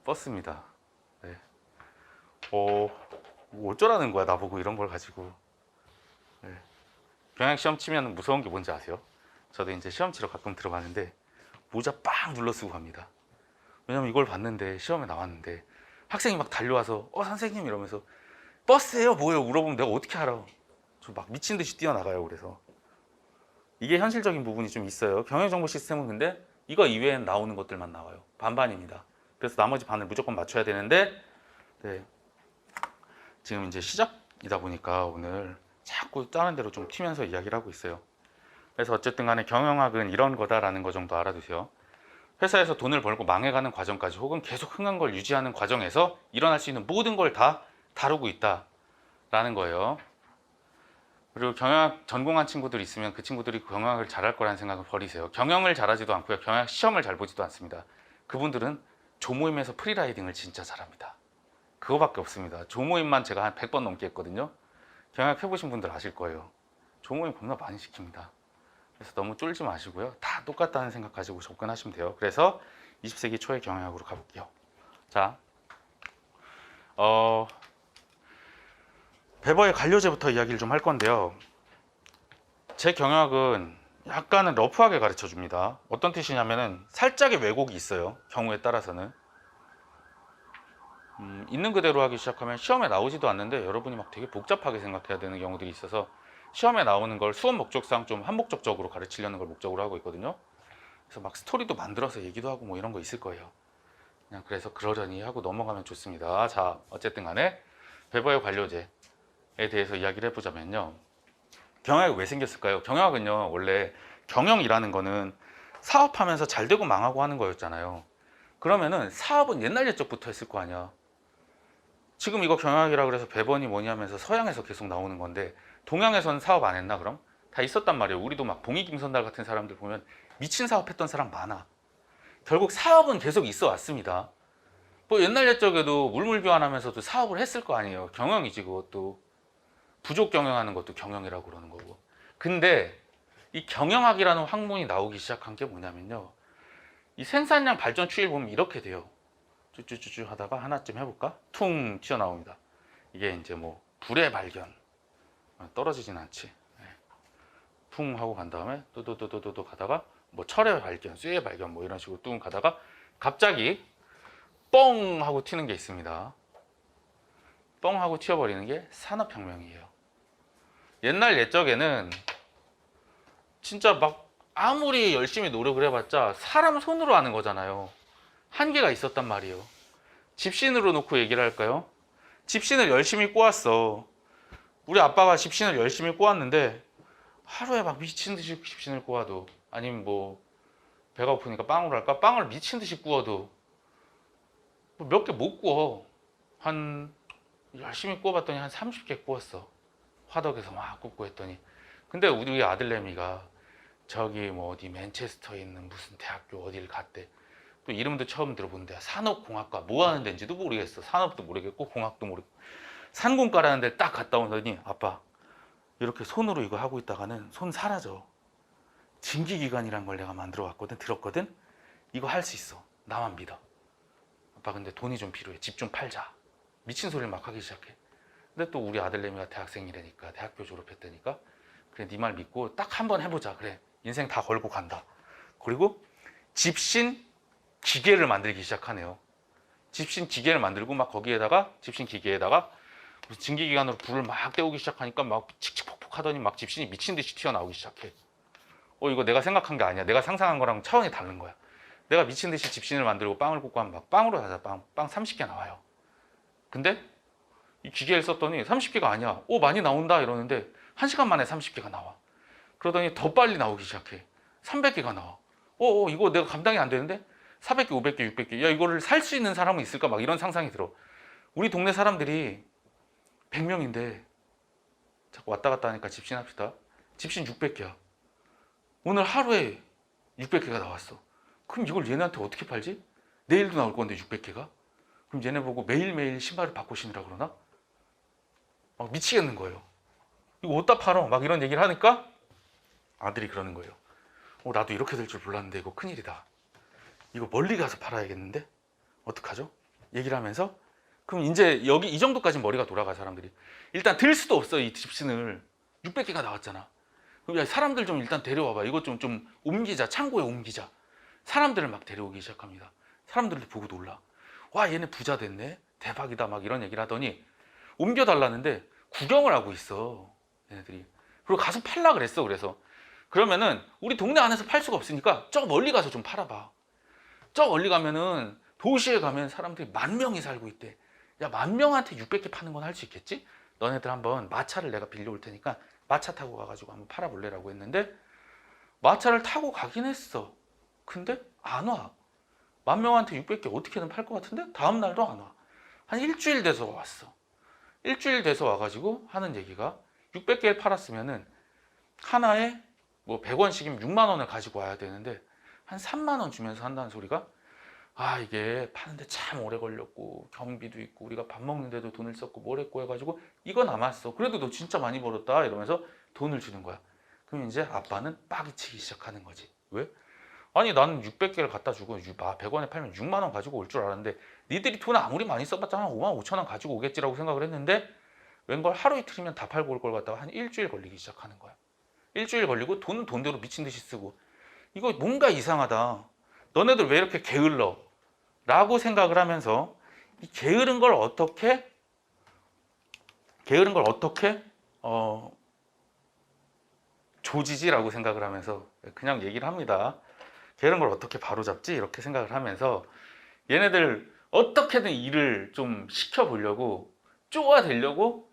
S1: 버스입니다. 네. 뭐 어쩌라는 거야, 나보고 이런 걸 가지고. 네. 경영시험 치면 무서운 게 뭔지 아세요? 저도 이제 시험 치러 가끔 들어가는데 모자 빡 눌러 쓰고 갑니다. 왜냐면 이걸 봤는데, 시험에 나왔는데 학생이 막 달려와서 선생님 이러면서 버스예요 뭐예요 물어보면 내가 어떻게 알아. 저 막 미친 듯이 뛰어나가요. 그래서 이게 현실적인 부분이 좀 있어요. 경영정보 시스템은 근데 이거 이외엔 나오는 것들만 나와요. 반반입니다. 그래서 나머지 반을 무조건 맞춰야 되는데, 네. 지금 이제 시작이다 보니까 오늘 자꾸 다른 데로 좀 튀면서 이야기를 하고 있어요. 그래서 어쨌든 간에 경영학은 이런 거다라는 거 정도 알아두세요. 회사에서 돈을 벌고 망해가는 과정까지, 혹은 계속 흥한 걸 유지하는 과정에서 일어날 수 있는 모든 걸 다 다루고 있다라는 거예요. 그리고 경영학 전공한 친구들 있으면 그 친구들이 경영학을 잘할 거라는 생각을 버리세요. 경영을 잘하지도 않고요. 경영학 시험을 잘 보지도 않습니다. 그분들은 조모임에서 프리라이딩을 진짜 잘합니다. 그거밖에 없습니다. 조모임만 제가 한 100번 넘게 했거든요. 경영학 해보신 분들 아실 거예요. 조모임 겁나 많이 시킵니다. 그래서 너무 쫄지 마시고요. 다 똑같다는 생각 가지고 접근하시면 돼요. 그래서 20세기 초의 경영학으로 가볼게요. 자, 배버의 관료제부터 이야기를 좀 할 건데요. 제 경영학은 약간은 러프하게 가르쳐 줍니다. 어떤 뜻이냐면은 살짝의 왜곡이 있어요. 경우에 따라서는 있는 그대로 하기 시작하면 시험에 나오지도 않는데 여러분이 막 되게 복잡하게 생각해야 되는 경우들이 있어서 시험에 나오는 걸 수업 목적상 좀 한목적적으로 가르치려는 걸 목적으로 하고 있거든요. 그래서 막 스토리도 만들어서 얘기도 하고 뭐 이런 거 있을 거예요. 그냥 그래서 그러려니 하고 넘어가면 좋습니다. 자, 어쨌든 간에 배버의 관료제에 대해서 이야기를 해보자면요. 경영학이 왜 생겼을까요? 경영학은요, 원래 경영이라는 거는 사업하면서 잘 되고 망하고 하는 거였잖아요. 그러면은 사업은 옛날 옛적부터 했을 거 아니야. 지금 이거 경영학이라 그래서 배번이 뭐냐면서 서양에서 계속 나오는 건데 동양에서는 사업 안 했나 그럼? 다 있었단 말이에요. 우리도 막 봉익임선달 같은 사람들 보면 미친 사업 했던 사람 많아. 결국 사업은 계속 있어 왔습니다. 뭐 옛날 옛적에도 물물교환하면서도 사업을 했을 거 아니에요. 경영이지 그것도. 부족 경영하는 것도 경영이라고 그러는 거고. 근데 이 경영학이라는 학문이 나오기 시작한 게 뭐냐면요. 이 생산량 발전 추이를 보면 이렇게 돼요. 쭈쭈쭈쭈 하다가 하나쯤 해볼까? 퉁 튀어나옵니다. 이게 이제 뭐 불의 발견. 떨어지진 않지. 퉁 하고 간 다음에 또또또또또 가다가 뭐 철의 발견, 쇠의 발견 뭐 이런 식으로 뚱 가다가 갑자기 뻥 하고 튀는 게 있습니다. 뻥 하고 튀어버리는 게 산업혁명이에요. 옛날 옛적에는 진짜 막 아무리 열심히 노력을 해봤자 사람 손으로 하는 거잖아요. 한계가 있었단 말이에요. 집신으로 놓고 얘기를 할까요? 집신을 열심히 꼬았어. 우리 아빠가 집신을 열심히 꼬았는데 하루에 막 미친 듯이 집신을 꼬아도, 아니면 뭐 배가 고프니까 빵으로 할까? 빵을 미친 듯이 구워도 몇 개 못 구워. 한 열심히 구워봤더니 한 30개 구웠어. 화덕에서 막 굽고 했더니. 근데 우리 아들내미가 저기 뭐 어디 맨체스터에 있는 무슨 대학교 어디를 갔대. 또 이름도 처음 들어본데 산업공학과 뭐 하는 데인지도 모르겠어. 산업도 모르겠고 공학도 모르겠고. 산공과라는 데를 딱 갔다 오더니 아빠 이렇게 손으로 이거 하고 있다가는 손 사라져. 진기기관이란 걸 내가 만들어 왔거든. 들었거든. 이거 할 수 있어. 나만 믿어. 아빠 근데 돈이 좀 필요해. 집 좀 팔자. 미친 소리를 막 하기 시작해. 근데 또 우리 아들내미가 대학생이라니까, 대학교 졸업했다니까, 그래 네 말 믿고 딱 한번 해보자. 그래 인생 다 걸고 간다. 그리고 집신 기계를 만들기 시작하네요. 집신 기계를 만들고 막 거기에다가 집신 기계에다가 증기기관으로 불을 막 때우기 시작하니까 막 칙칙폭폭 하더니 막 집신이 미친 듯이 튀어나오기 시작해. 이거 내가 생각한 게 아니야. 내가 상상한 거랑 차원이 다른 거야. 내가 미친 듯이 집신을 만들고 빵을 굽고 하면 막 빵으로 하자. 빵 30개 나와요. 근데 이 기계를 썼더니 30개가 아니야. 많이 나온다 이러는데 1시간 만에 30개가 나와. 그러더니 더 빨리 나오기 시작해. 300개가 나와. 이거 내가 감당이 안 되는데? 400개, 500개, 600개. 야, 이거를 살 수 있는 사람은 있을까? 막 이런 상상이 들어. 우리 동네 사람들이 100명인데 자꾸 왔다 갔다 하니까 집신 합시다. 집신 600개야. 오늘 하루에 600개가 나왔어. 그럼 이걸 얘네한테 어떻게 팔지? 내일도 나올 건데 600개가? 그럼 얘네 보고 매일매일 신발을 바꿔 신으라 그러나? 막 미치겠는 거예요. 이거 어디다 팔어? 막 이런 얘기를 하니까 아들이 그러는 거예요. 나도 이렇게 될 줄 몰랐는데 이거 큰일이다. 이거 멀리 가서 팔아야겠는데? 어떡하죠? 얘기를 하면서 그럼 이제 여기 이 정도까지 머리가 돌아가 사람들이. 일단 들 수도 없어. 이 집신을 600개가 나왔잖아. 그럼 야, 사람들 좀 일단 데려와봐. 이거 좀 옮기자. 창고에 옮기자. 사람들을 막 데려오기 시작합니다. 사람들도 보고 놀라. 와 얘네 부자 됐네. 대박이다. 막 이런 얘기를 하더니 옮겨달라는데 구경을 하고 있어. 얘네들이. 그리고 가서 팔라 그랬어. 그래서 그러면은 우리 동네 안에서 팔 수가 없으니까 저 멀리 가서 좀 팔아봐. 저 멀리 가면은 도시에 가면 사람들이 10,000명이 살고 있대. 야 10,000명한테 600개 파는 건 할 수 있겠지? 너네들 한번 마차를 내가 빌려올 테니까 마차 타고 가가지고 한번 팔아볼래라고 했는데 마차를 타고 가긴 했어. 근데 안 와. 10,000명한테 600개 어떻게든 팔 것 같은데 다음 날도 안 와. 한 일주일 돼서 왔어. 일주일 돼서 와가지고 하는 얘기가 600개 팔았으면은 하나에 뭐 100원씩이면 6만 원을 가지고 와야 되는데 한 3만 원 주면서 한다는 소리가 이게 파는데 참 오래 걸렸고 경비도 있고 우리가 밥 먹는데도 돈을 썼고 뭘 했고 해가지고 이거 남았어. 그래도 너 진짜 많이 벌었다 이러면서 돈을 주는 거야. 그럼 이제 아빠는 빠기치기 시작하는 거지. 왜? 아니 나는 600개를 갖다 주고 100원에 팔면 6만 원 가지고 올 줄 알았는데 니들이 돈 아무리 많이 써봤자 한 5만 5천 원 가지고 오겠지라고 생각을 했는데 웬걸 하루 이틀이면 다 팔고 올 걸 갖다가 한 일주일 걸리기 시작하는 거야. 일주일 걸리고 돈은 돈대로 미친 듯이 쓰고 이거 뭔가 이상하다. 너네들 왜 이렇게 게을러? 라고 생각을 하면서 이 게으른 걸 어떻게 조지지라고 생각을 하면서 그냥 얘기를 합니다. 게으른 걸 어떻게 바로잡지? 이렇게 생각을 하면서 얘네들 어떻게든 일을 좀 시켜보려고 쪼아대려고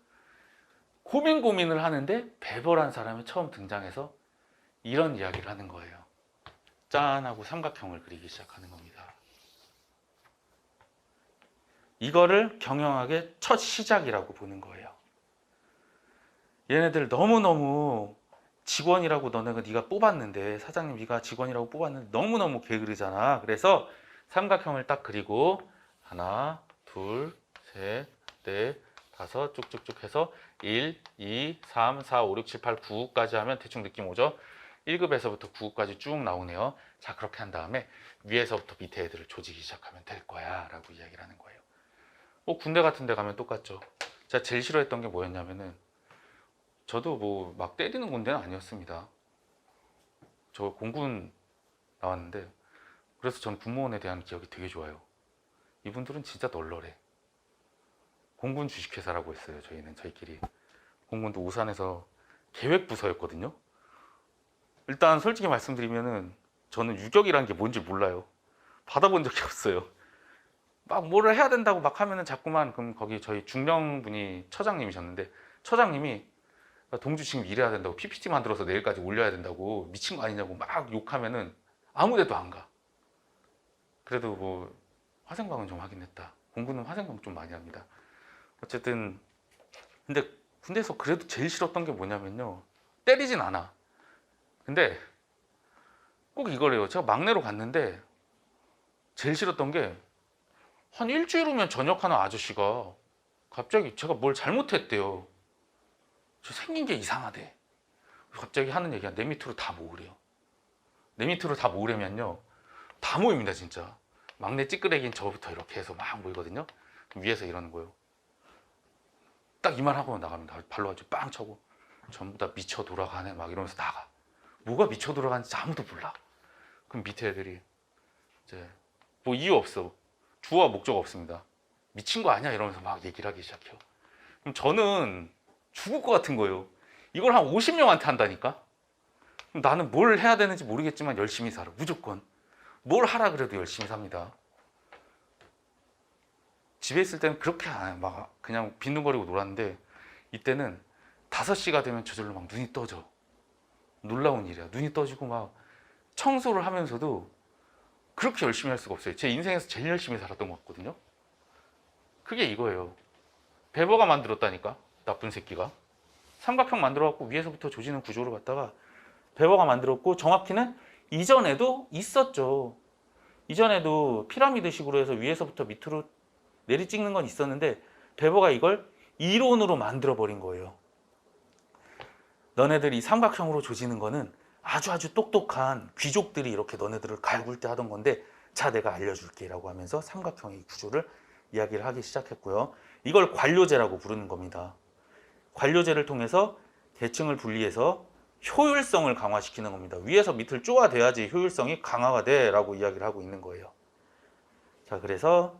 S1: 고민을 하는데 배벌한 사람이 처음 등장해서 이런 이야기를 하는 거예요. 짠 하고 삼각형을 그리기 시작하는 겁니다. 이거를 경영학의 첫 시작이라고 보는 거예요. 얘네들 너무너무 직원이라고 네가 뽑았는데 사장님 네가 직원이라고 뽑았는데 너무너무 게으르잖아. 그래서 삼각형을 딱 그리고 하나, 둘, 셋, 넷, 다섯 쭉쭉쭉 해서 1, 2, 3, 4, 5, 6, 7, 8, 9까지 하면 대충 느낌 오죠? 1급에서부터 9급까지 쭉 나오네요. 자, 그렇게 한 다음에 위에서부터 밑에 애들을 조지기 시작하면 될 거야 라고 이야기를 하는 거예요. 군대 같은 데 가면 똑같죠. 제가 제일 싫어했던 게 뭐였냐면은 저도 뭐 막 때리는 군대는 아니었습니다. 저 공군 나왔는데 그래서 전 군무원에 대한 기억이 되게 좋아요. 이분들은 진짜 널널해. 공군 주식회사라고 했어요. 저희끼리. 공군도 오산에서 계획부서였거든요. 일단 솔직히 말씀드리면은 저는 유격이라는 게 뭔지 몰라요. 받아본 적이 없어요. 막 뭐를 해야 된다고 막 하면은 자꾸만 그럼 거기 저희 중령분이 처장님이셨는데 처장님이 동주 지금 일해야 된다고 PPT 만들어서 내일까지 올려야 된다고 미친 거 아니냐고 막 욕하면은 아무 데도 안 가. 그래도 뭐 화생방은 좀 하긴 했다. 공군은 화생방 좀 많이 합니다. 어쨌든 근데 군대에서 그래도 제일 싫었던 게 뭐냐면요. 때리진 않아. 근데 꼭 이거래요. 제가 막내로 갔는데 제일 싫었던 게 한 일주일 후면 전역하는 아저씨가 갑자기 제가 뭘 잘못했대요. 저 생긴 게 이상하대. 갑자기 하는 얘기가 내 밑으로 다 모으래요. 내 밑으로 다 모으려면요. 다 모입니다 진짜. 막내 찌끄레기인 저부터 이렇게 해서 막 모이거든요. 위에서 이러는 거예요. 딱 이 말 하고 나갑니다. 발로 아주 빵 쳐고 전부 다 미쳐 돌아가네 막 이러면서 나가. 뭐가 미쳐 돌아가는지 아무도 몰라. 그럼 밑에 애들이 이제 뭐 이유 없어. 주어와 목적 없습니다. 미친 거 아니야 이러면서 막 얘기를 하기 시작해요. 그럼 저는 죽을 것 같은 거예요. 이걸 한 50명한테 한다니까? 그럼 나는 뭘 해야 되는지 모르겠지만 열심히 살아. 무조건. 뭘 하라 그래도 열심히 삽니다. 집에 있을 때는 그렇게 안 해요. 막 그냥 빈둥거리고 놀았는데 이때는 5시가 되면 저절로 막 눈이 떠져. 놀라운 일이야. 눈이 떠지고 막 청소를 하면서도 그렇게 열심히 할 수가 없어요. 제 인생에서 제일 열심히 살았던 것 같거든요. 그게 이거예요. 베버가 만들었다니까. 나쁜 새끼가. 삼각형 만들어갖고 위에서부터 조지는 구조를 갖다가 베버가 만들었고 정확히는 이전에도 있었죠. 이전에도 피라미드식으로 해서 위에서부터 밑으로 내리 찍는 건 있었는데 베버가 이걸 이론으로 만들어 버린 거예요. 너네들이 삼각형으로 조지는 거는 아주 똑똑한 귀족들이 이렇게 너네들을 갈굴 때 하던 건데 자 내가 알려줄게 라고 하면서 삼각형의 구조를 이야기를 하기 시작했고요. 이걸 관료제라고 부르는 겁니다. 관료제를 통해서 계층을 분리해서 효율성을 강화시키는 겁니다. 위에서 밑을 쪼아대야지 효율성이 강화가 돼 라고 이야기를 하고 있는 거예요. 자, 그래서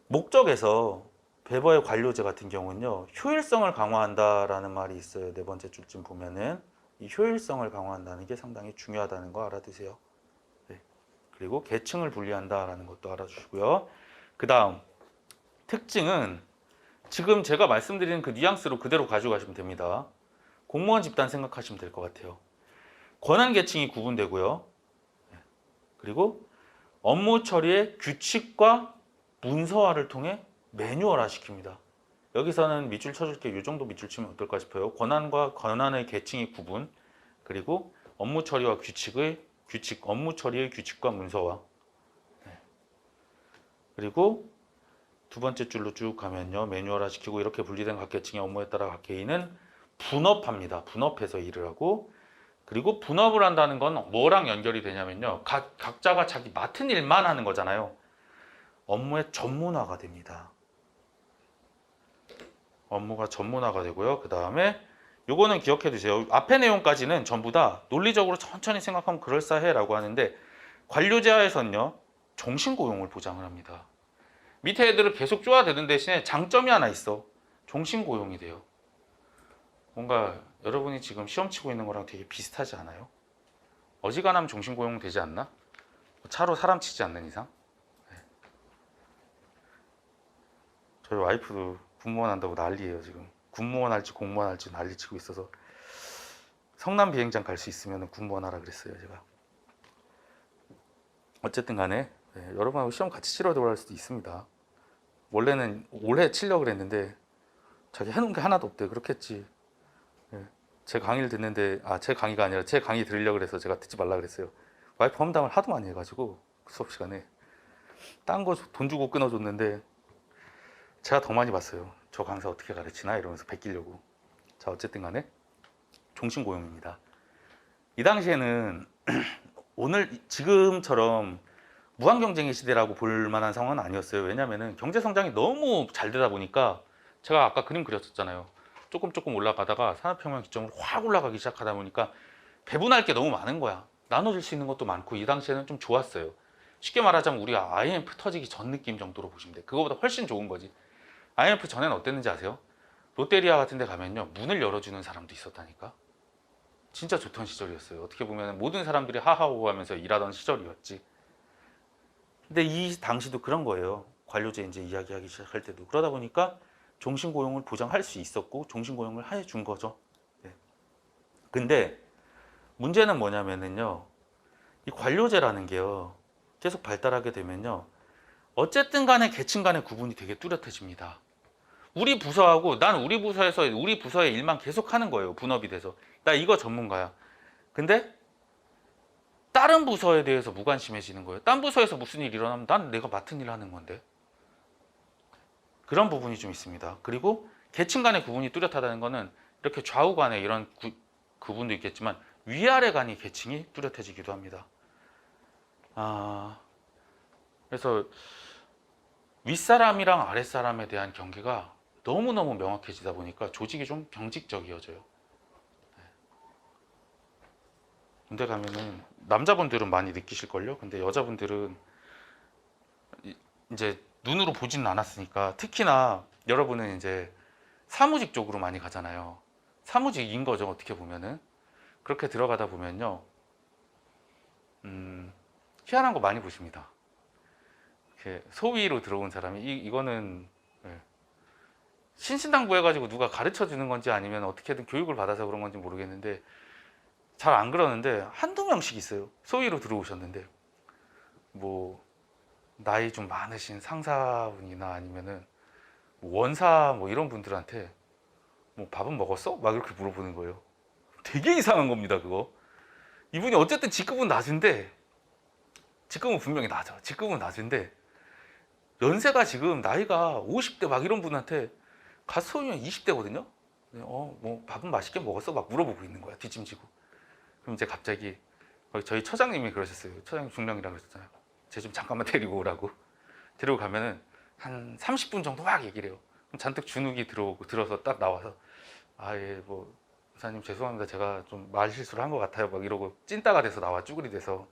S1: 목적에서 베버의 관료제 같은 경우는요, 효율성을 강화한다라는 말이 있어요. 네 번째 줄쯤 보면은 이 효율성을 강화한다는 게 상당히 중요하다는 거 알아두세요. 네. 그리고 계층을 분리한다라는 것도 알아주시고요. 그 다음 특징은 지금 제가 말씀드리는 그 뉘앙스로 그대로 가져가시면 됩니다. 공무원 집단 생각하시면 될 것 같아요. 권한 계층이 구분되고요. 그리고 업무 처리의 규칙과 문서화를 통해 매뉴얼화 시킵니다. 여기서는 밑줄 쳐줄게요. 이 정도 밑줄 치면 어떨까 싶어요. 권한과 권한의 계층이 구분, 그리고 업무 처리와 업무 처리의 규칙과 문서화. 그리고 두 번째 줄로 쭉 가면요. 매뉴얼화 시키고 이렇게 분리된 각 계층의 업무에 따라 각 개인은 분업합니다. 분업해서 일을 하고 그리고 분업을 한다는 건 뭐랑 연결이 되냐면요. 각자가 자기 맡은 일만 하는 거잖아요. 업무의 전문화가 됩니다. 업무가 전문화가 되고요. 그 다음에 요거는 기억해 두세요. 앞에 내용까지는 전부 다 논리적으로 천천히 생각하면 그럴싸해 라고 하는데 관료제하에서는요. 종신고용을 보장을 합니다. 밑에 애들을 계속 쪼아대는 대신에 장점이 하나 있어. 종신고용이 돼요. 뭔가 여러분이 지금 시험 치고 있는 거랑 되게 비슷하지 않아요? 어지간하면 종신고용 되지 않나? 차로 사람 치지 않는 이상? 네. 저희 와이프도 군무원 한다고 난리예요 지금. 군무원 할지 공무원 할지 난리 치고 있어서 성남 비행장 갈 수 있으면 군무원 하라 그랬어요 제가. 어쨌든 간에 네, 여러분하고 시험 같이 치러 들어갈 수도 있습니다. 원래는 올해 치려고 그랬는데 자기 해놓은 게 하나도 없대. 그렇겠지. 네. 제 강의를 듣는데 제 강의가 아니라 제 강의 들으려고 그래서 제가 듣지 말라 그랬어요. 와이프 험담을 하도 많이 해가지고 수업 시간에 딴 거 돈 주고 끊어줬는데 제가 더 많이 봤어요. 저 강사 어떻게 가르치나 이러면서 베끼려고. 자 어쨌든 간에 종신고용입니다. 이 당시에는 오늘 지금처럼 무한경쟁의 시대라고 볼 만한 상황은 아니었어요. 왜냐면은 경제성장이 너무 잘 되다 보니까 제가 아까 그림 그렸었잖아요. 조금 올라가다가 산업혁명 기점으로 확 올라가기 시작하다 보니까 배분할 게 너무 많은 거야. 나눠줄 수 있는 것도 많고 이 당시에는 좀 좋았어요. 쉽게 말하자면 우리가 IMF 터지기 전 느낌 정도로 보시면 돼. 그거보다 훨씬 좋은 거지. IMF 전에는 어땠는지 아세요? 롯데리아 같은 데 가면요 문을 열어주는 사람도 있었다니까. 진짜 좋던 시절이었어요. 어떻게 보면 모든 사람들이 하하호호 하면서 일하던 시절이었지. 근데 이 당시도 그런 거예요. 관료제 이제 이야기하기 시작할 때도. 그러다 보니까 종신고용을 보장할 수 있었고 종신고용을 해준 거죠. 네. 근데 문제는 뭐냐면은요. 이 관료제라는 게요. 계속 발달하게 되면요. 어쨌든 간에 계층 간의 구분이 되게 뚜렷해집니다. 우리 부서하고 난 우리 부서에서 우리 부서의 일만 계속 하는 거예요. 분업이 돼서. 나 이거 전문가야. 근데 다른 부서에 대해서 무관심해지는 거예요. 딴 부서에서 무슨 일이 일어나면 난 내가 맡은 일 하는 건데. 그런 부분이 좀 있습니다. 그리고 계층 간의 구분이 뚜렷하다는 거는 이렇게 좌우 간에 이런 구분도 있겠지만 위아래 간의 계층이 뚜렷해지기도 합니다. 그래서 윗사람이랑 아랫사람에 대한 경계가 너무너무 명확해지다 보니까 조직이 좀 경직적이어져요. 군대 가면은 남자분들은 많이 느끼실걸요? 근데 여자분들은 이제 눈으로 보지는 않았으니까 특히나 여러분은 이제 사무직 쪽으로 많이 가잖아요. 사무직인 거죠, 어떻게 보면은. 그렇게 들어가다 보면요. 희한한 거 많이 보십니다. 이렇게 소위로 들어온 사람이 이거는 신신당부 해가지고 누가 가르쳐 주는 건지 아니면 어떻게든 교육을 받아서 그런 건지 모르겠는데 잘 안 그러는데 한두 명씩 있어요. 소위로 들어오셨는데 뭐 나이 좀 많으신 상사분이나 아니면은 원사 뭐 이런 분들한테 뭐 밥은 먹었어? 막 이렇게 물어보는 거예요. 되게 이상한 겁니다, 그거. 이분이 어쨌든 직급은 낮은데 직급은 분명히 낮아. 직급은 낮은데 연세가 지금 나이가 50대 막 이런 분한테 갓소위면 20대거든요. 뭐 밥은 맛있게 먹었어? 막 물어보고 있는 거야, 뒷짐지고. 그럼 이제 갑자기 저희 처장님이 그러셨어요. 처장님 중령이라고 그랬잖아요. 쟤 좀 잠깐만 데리고 오라고. 데리고 가면은 한 30분 정도 막 얘기를 해요. 그럼 잔뜩 주눅이 들어서 딱 나와서 뭐 이사님 죄송합니다. 제가 좀 말 실수를 한 것 같아요. 막 이러고 찐따가 돼서 나와, 쭈그리 돼서.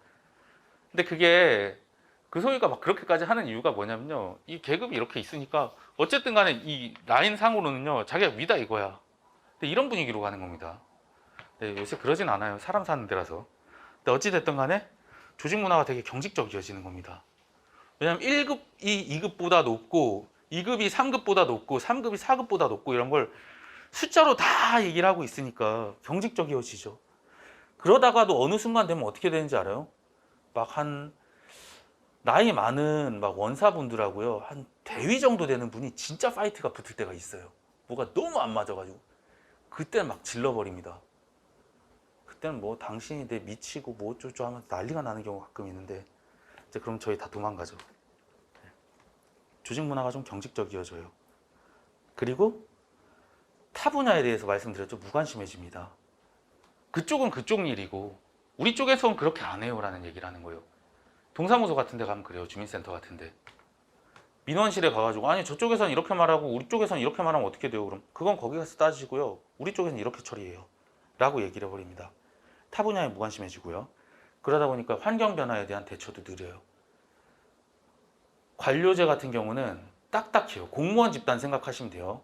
S1: 근데 그게 그 소위가 막 그렇게까지 하는 이유가 뭐냐면요. 이 계급이 이렇게 있으니까 어쨌든 간에 이 라인 상으로는요. 자기가 위다 이거야. 근데 이런 분위기로 가는 겁니다. 네, 요새 그러진 않아요. 사람 사는 데라서. 근데 어찌됐든 간에 조직 문화가 되게 경직적이어지는 겁니다. 왜냐하면 1급이 2급보다 높고 2급이 3급보다 높고 3급이 4급보다 높고 이런 걸 숫자로 다 얘기를 하고 있으니까 경직적이어지죠. 그러다가도 어느 순간 되면 어떻게 되는지 알아요? 막 한 나이 많은 막 원사분들하고요 한 대위 정도 되는 분이 진짜 파이트가 붙을 때가 있어요. 뭐가 너무 안 맞아가지고 그때는 막 질러버립니다. 그때는 뭐 당신이 내 미치고 뭐 어쩌고 하면서 난리가 나는 경우가 가끔 있는데 이제 그럼 저희 다 도망가죠. 조직 문화가 좀 경직적이어져요. 그리고 타 분야에 대해서 말씀드렸죠. 무관심해집니다. 그쪽은 그쪽 일이고 우리 쪽에서는 그렇게 안 해요라는 얘기를 하는 거예요. 동사무소 같은 데 가면 그래요. 주민센터 같은 데. 민원실에 가가지고 아니 저쪽에서는 이렇게 말하고 우리 쪽에서는 이렇게 말하면 어떻게 돼요? 그럼 그건 거기 가서 따지고요. 우리 쪽에는 이렇게 처리해요. 라고 얘기를 해버립니다. 타 분야에 무관심해지고요. 그러다 보니까 환경 변화에 대한 대처도 느려요. 관료제 같은 경우는 딱딱해요. 공무원 집단 생각하시면 돼요.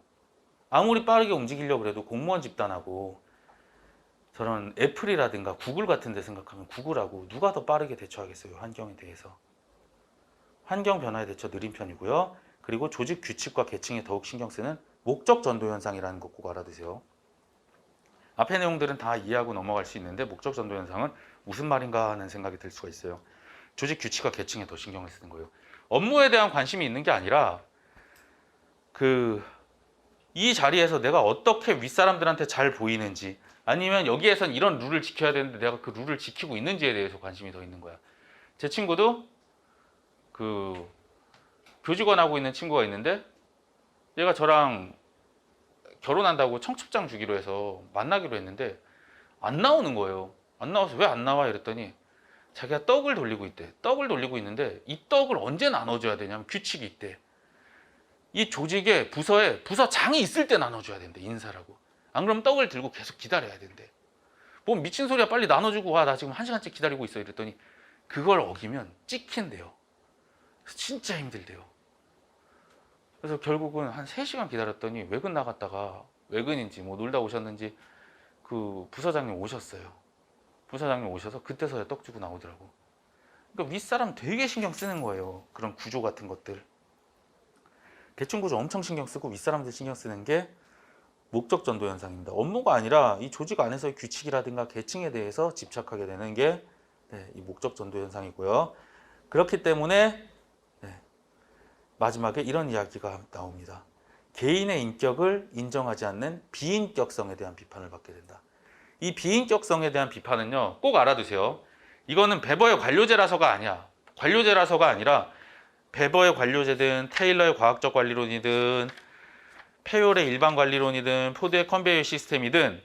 S1: 아무리 빠르게 움직이려고 해도 공무원 집단하고 저런 애플이라든가 구글 같은 데 생각하면 구글하고 누가 더 빠르게 대처하겠어요? 환경에 대해서. 환경 변화에 대처 느린 편이고요. 그리고 조직 규칙과 계층에 더욱 신경 쓰는 목적 전도 현상이라는 거 꼭 알아두세요. 앞의 내용들은 다 이해하고 넘어갈 수 있는데 목적 전도 현상은 무슨 말인가 하는 생각이 들 수가 있어요. 조직 규칙과 계층에 더 신경을 쓰는 거예요. 업무에 대한 관심이 있는 게 아니라 이 자리에서 내가 어떻게 윗사람들한테 잘 보이는지 아니면 여기에선 이런 룰을 지켜야 되는데 내가 그 룰을 지키고 있는지에 대해서 관심이 더 있는 거야. 제 친구도 교직원 하고 있는 친구가 있는데 얘가 저랑 결혼한다고 청첩장 주기로 해서 만나기로 했는데 안 나오는 거예요. 안 나와서 왜 안 나와? 이랬더니 자기가 떡을 돌리고 있대. 떡을 돌리고 있는데 이 떡을 언제 나눠줘야 되냐면 규칙이 있대. 이 조직에 부서에 부서장이 있을 때 나눠줘야 된대. 인사라고. 안 그러면 떡을 들고 계속 기다려야 된대. 뭐 미친 소리야, 빨리 나눠주고 와. 나 지금 1시간째 기다리고 있어. 이랬더니 그걸 어기면 찍힌대요. 진짜 힘들대요. 그래서 결국은 한 3시간 기다렸더니 외근 나갔다가 외근인지 뭐 놀다 오셨는지 그 부서장님 오셨어요. 부서장님 오셔서 그때서야 떡 주고 나오더라고. 그러니까 윗사람 되게 신경 쓰는 거예요. 그런 구조 같은 것들. 계층 구조 엄청 신경 쓰고 윗사람들 신경 쓰는 게 목적 전도 현상입니다. 업무가 아니라 이 조직 안에서의 규칙이라든가 계층에 대해서 집착하게 되는 게 이 목적 전도 현상이고요. 그렇기 때문에 마지막에 이런 이야기가 나옵니다. 개인의 인격을 인정하지 않는 비인격성에 대한 비판을 받게 된다. 이 비인격성에 대한 비판은요, 꼭 알아두세요. 이거는 베버의 관료제라서가 아니야. 관료제라서가 아니라 베버의 관료제든 테일러의 과학적 관리론이든 페올의 일반 관리론이든 포드의 컨베이어 시스템이든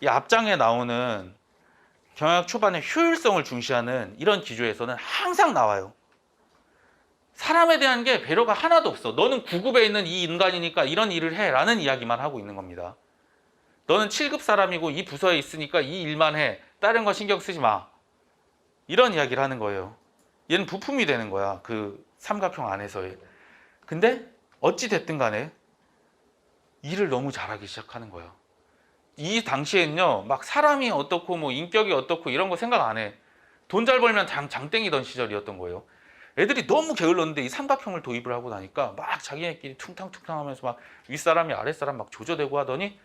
S1: 이 앞장에 나오는 경영 초반의 효율성을 중시하는 이런 기조에서는 항상 나와요. 사람에 대한 게 배려가 하나도 없어. 너는 9급에 있는 이 인간이니까 이런 일을 해 라는 이야기만 하고 있는 겁니다. 너는 7급 사람이고 이 부서에 있으니까 이 일만 해. 다른 거 신경 쓰지 마. 이런 이야기를 하는 거예요. 얘는 부품이 되는 거야. 그 삼각형 안에서의. 근데 어찌 됐든 간에 일을 너무 잘하기 시작하는 거야. 이 당시에는요, 막 사람이 어떻고 뭐 인격이 어떻고 이런 거 생각 안 해. 돈 잘 벌면 장땡이던 시절이었던 거예요. 애들이 너무 게을렀는데 이 삼각형을 도입을 하고 나니까 막 자기네끼리 퉁탕퉁탕 하면서 막 윗사람이 아랫사람 막 조져대고 하더니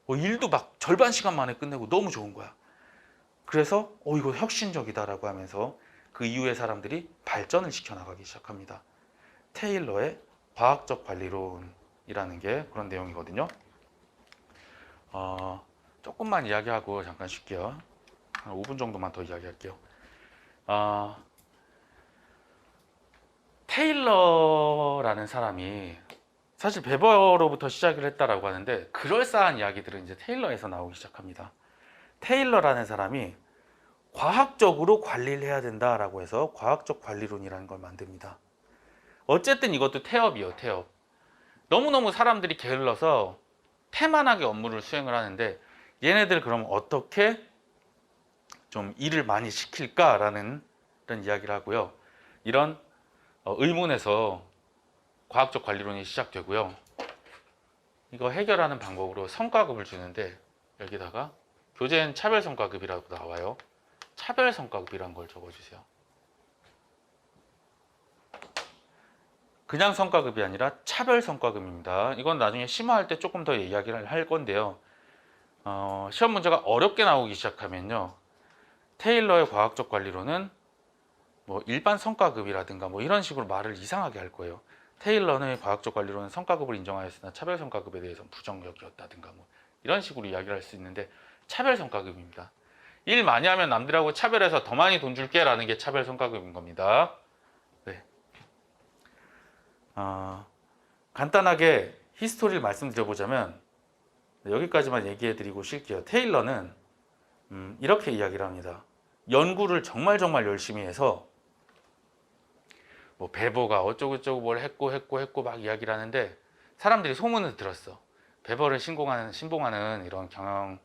S1: 일도 막 절반 시간 만에 끝내고 너무 좋은 거야. 그래서 이거 혁신적이다라고 하면서 그 이후에 사람들이 발전을 시켜나가기 시작합니다. 테일러의 과학적 관리론이라는 게 그런 내용이거든요. 조금만 이야기하고 잠깐 쉴게요. 한 5분 정도만 더 이야기할게요. 테일러라는 사람이 사실 베버로부터 시작을 했다라고 하는데 그럴싸한 이야기들은 이제 테일러에서 나오기 시작합니다. 테일러라는 사람이 과학적으로 관리를 해야 된다라고 해서 과학적 관리론이라는 걸 만듭니다. 어쨌든 이것도 태업이에요. 태업. 너무너무 사람들이 게을러서 태만하게 업무를 수행을 하는데 얘네들 그럼 어떻게 좀 일을 많이 시킬까라는 이런 이야기를 하고요. 이런 의문에서 과학적 관리론이 시작되고요. 이거 해결하는 방법으로 성과급을 주는데 여기다가 교재엔 차별성과급이라고 나와요. 차별성과급이라는 걸 적어주세요. 그냥 성과급이 아니라 차별성과급입니다. 이건 나중에 심화할 때 조금 더 이야기를 할 건데요. 시험 문제가 어렵게 나오기 시작하면요. 테일러의 과학적 관리론은 뭐 일반 성과급이라든가 뭐 이런 식으로 말을 이상하게 할 거예요. 테일러의 과학적 관리론은 성과급을 인정하였으나 차별성과급에 대해서는 부정적이었다든가 뭐 이런 식으로 이야기를 할 수 있는데 차별성과급입니다. 일 많이 하면 남들하고 차별해서 더 많이 돈 줄게 라는 게 차별성과급인 겁니다. 네. 간단하게 히스토리를 말씀드려보자면 여기까지만 얘기해 드리고 쉴게요. 테일러는 이렇게 이야기를 합니다. 연구를 정말 열심히 해서 뭐 베버가 어쩌고저쩌고 뭘 했고 막 이야기를 하는데 사람들이 소문을 들었어. 베버를 신봉하는 이런 경영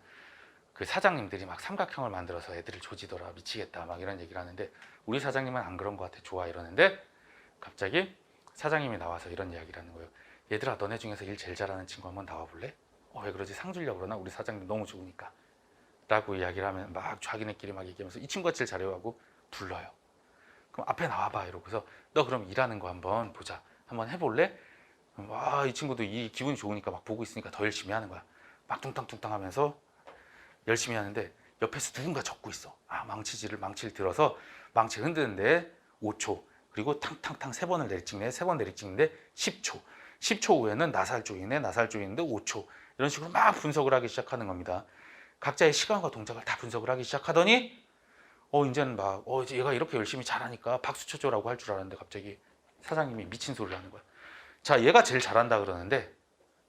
S1: 그 사장님들이 막 삼각형을 만들어서 애들을 조지더라, 미치겠다 막 이런 얘기를 하는데 우리 사장님은 안 그런 것 같아, 좋아 이러는데 갑자기 사장님이 나와서 이런 이야기를 하는 거예요. 얘들아, 너네 중에서 일 제일 잘하는 친구 한번 나와볼래? 왜 그러지? 상 주려고 그러나? 우리 사장님 너무 좋으니까 라고 이야기를 하면 막 자기네끼리 막 얘기하면서 이 친구가 제일 잘해요 하고 불러요. 그럼 앞에 나와봐 이러고서 너 그럼 일하는 거 한번 보자, 한번 해볼래? 와, 이 친구도 이 기분이 좋으니까 막 보고 있으니까 더 열심히 하는 거야. 막 뚱땅뚱땅 하면서 열심히 하는데 옆에서 누군가 적고 있어. 망치를 들어서 망치 흔드는데 5초, 그리고 탕탕탕 3번을 내리찍네, 3번 내리찍는데 10초, 10초 후에는 나살 조이네, 나살 조이는데 5초, 이런 식으로 막 분석을 하기 시작하는 겁니다. 각자의 시간과 동작을 다 분석을 하기 시작하더니 이제는 막 이제 얘가 이렇게 열심히 잘하니까 박수 쳐줘라고 할 줄 알았는데 갑자기 사장님이 미친 소리를 하는 거야. 자, 얘가 제일 잘한다 그러는데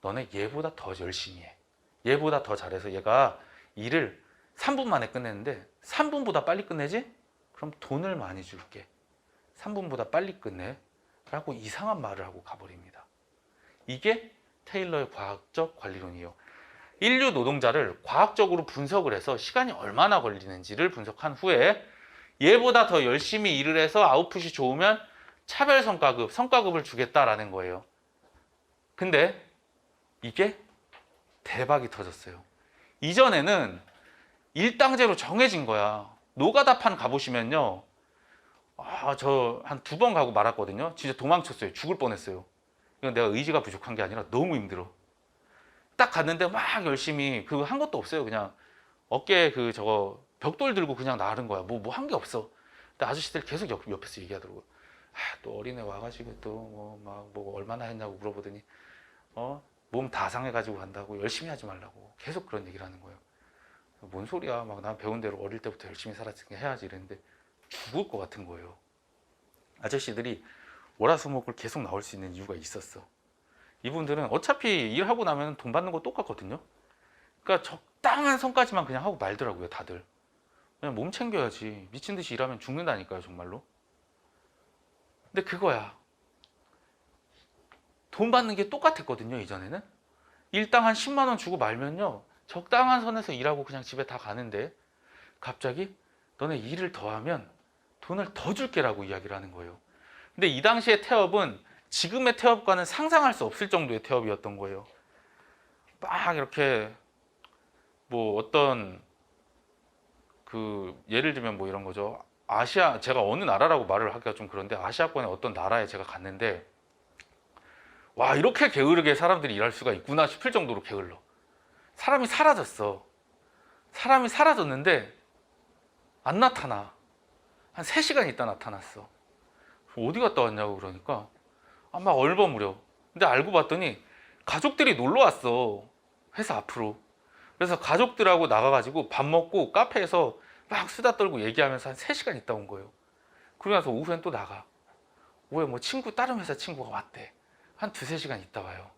S1: 너네 얘보다 더 열심히 해. 얘보다 더 잘해서 얘가 일을 3분 만에 끝내는데 3분보다 빨리 끝내지? 그럼 돈을 많이 줄게. 3분보다 빨리 끝내 라고 이상한 말을 하고 가버립니다. 이게 테일러의 과학적 관리론이에요. 인류 노동자를 과학적으로 분석을 해서 시간이 얼마나 걸리는지를 분석한 후에 얘보다 더 열심히 일을 해서 아웃풋이 좋으면 차별 성과급을 주겠다라는 거예요. 근데 이게 대박이 터졌어요. 이전에는 일당제로 정해진 거야. 노가다판 가보시면요, 저 한 2번 가고 말았거든요. 진짜 도망쳤어요. 죽을 뻔했어요. 이건 내가 의지가 부족한 게 아니라 너무 힘들어. 딱 갔는데 막 열심히 그거 한 것도 없어요. 그냥 어깨에 저거 벽돌 들고 그냥 나른 거야. 뭐 한 게 없어. 근데 아저씨들 계속 옆에서 얘기하더라고요. 또 어린애 와가지고 또 뭐 얼마나 했냐고 물어보더니 몸 다 상해가지고 간다고, 열심히 하지 말라고 계속 그런 얘기를 하는 거예요. 뭔 소리야, 막 난 배운 대로 어릴 때부터 열심히 살았으니까 해야지 이랬는데 죽을 것 같은 거예요. 아저씨들이 월화수목을 계속 나올 수 있는 이유가 있었어. 이분들은 어차피 일하고 나면 돈 받는 거 똑같거든요. 그러니까 적당한 선까지만 그냥 하고 말더라고요, 다들. 그냥 몸 챙겨야지. 미친 듯이 일하면 죽는다니까요, 정말로. 근데 그거야. 돈 받는 게 똑같았거든요, 이전에는. 일당 한 10만 원 주고 말면요, 적당한 선에서 일하고 그냥 집에 다 가는데 갑자기 너네 일을 더 하면 돈을 더 줄게라고 이야기를 하는 거예요. 근데 이 당시의 태업은 지금의 태업과는 상상할 수 없을 정도의 태업이었던 거예요. 막 이렇게 뭐 어떤 예를 들면 뭐 이런 거죠. 제가 어느 나라라고 말을 하기가 좀 그런데 아시아권의 어떤 나라에 제가 갔는데 와, 이렇게 게으르게 사람들이 일할 수가 있구나 싶을 정도로 게을러. 사람이 사라졌어. 사람이 사라졌는데 안 나타나. 한 3시간 있다 나타났어. 어디 갔다 왔냐고 그러니까 막 얼버무려. 근데 알고 봤더니 가족들이 놀러 왔어, 회사 앞으로. 그래서 가족들하고 나가가지고 밥 먹고 카페에서 막 수다 떨고 얘기하면서 한 3시간 있다 온 거예요. 그러고 나서 오후엔 또 나가. 오후에 뭐 다른 회사 친구가 왔대. 한 2-3시간 있다 와요.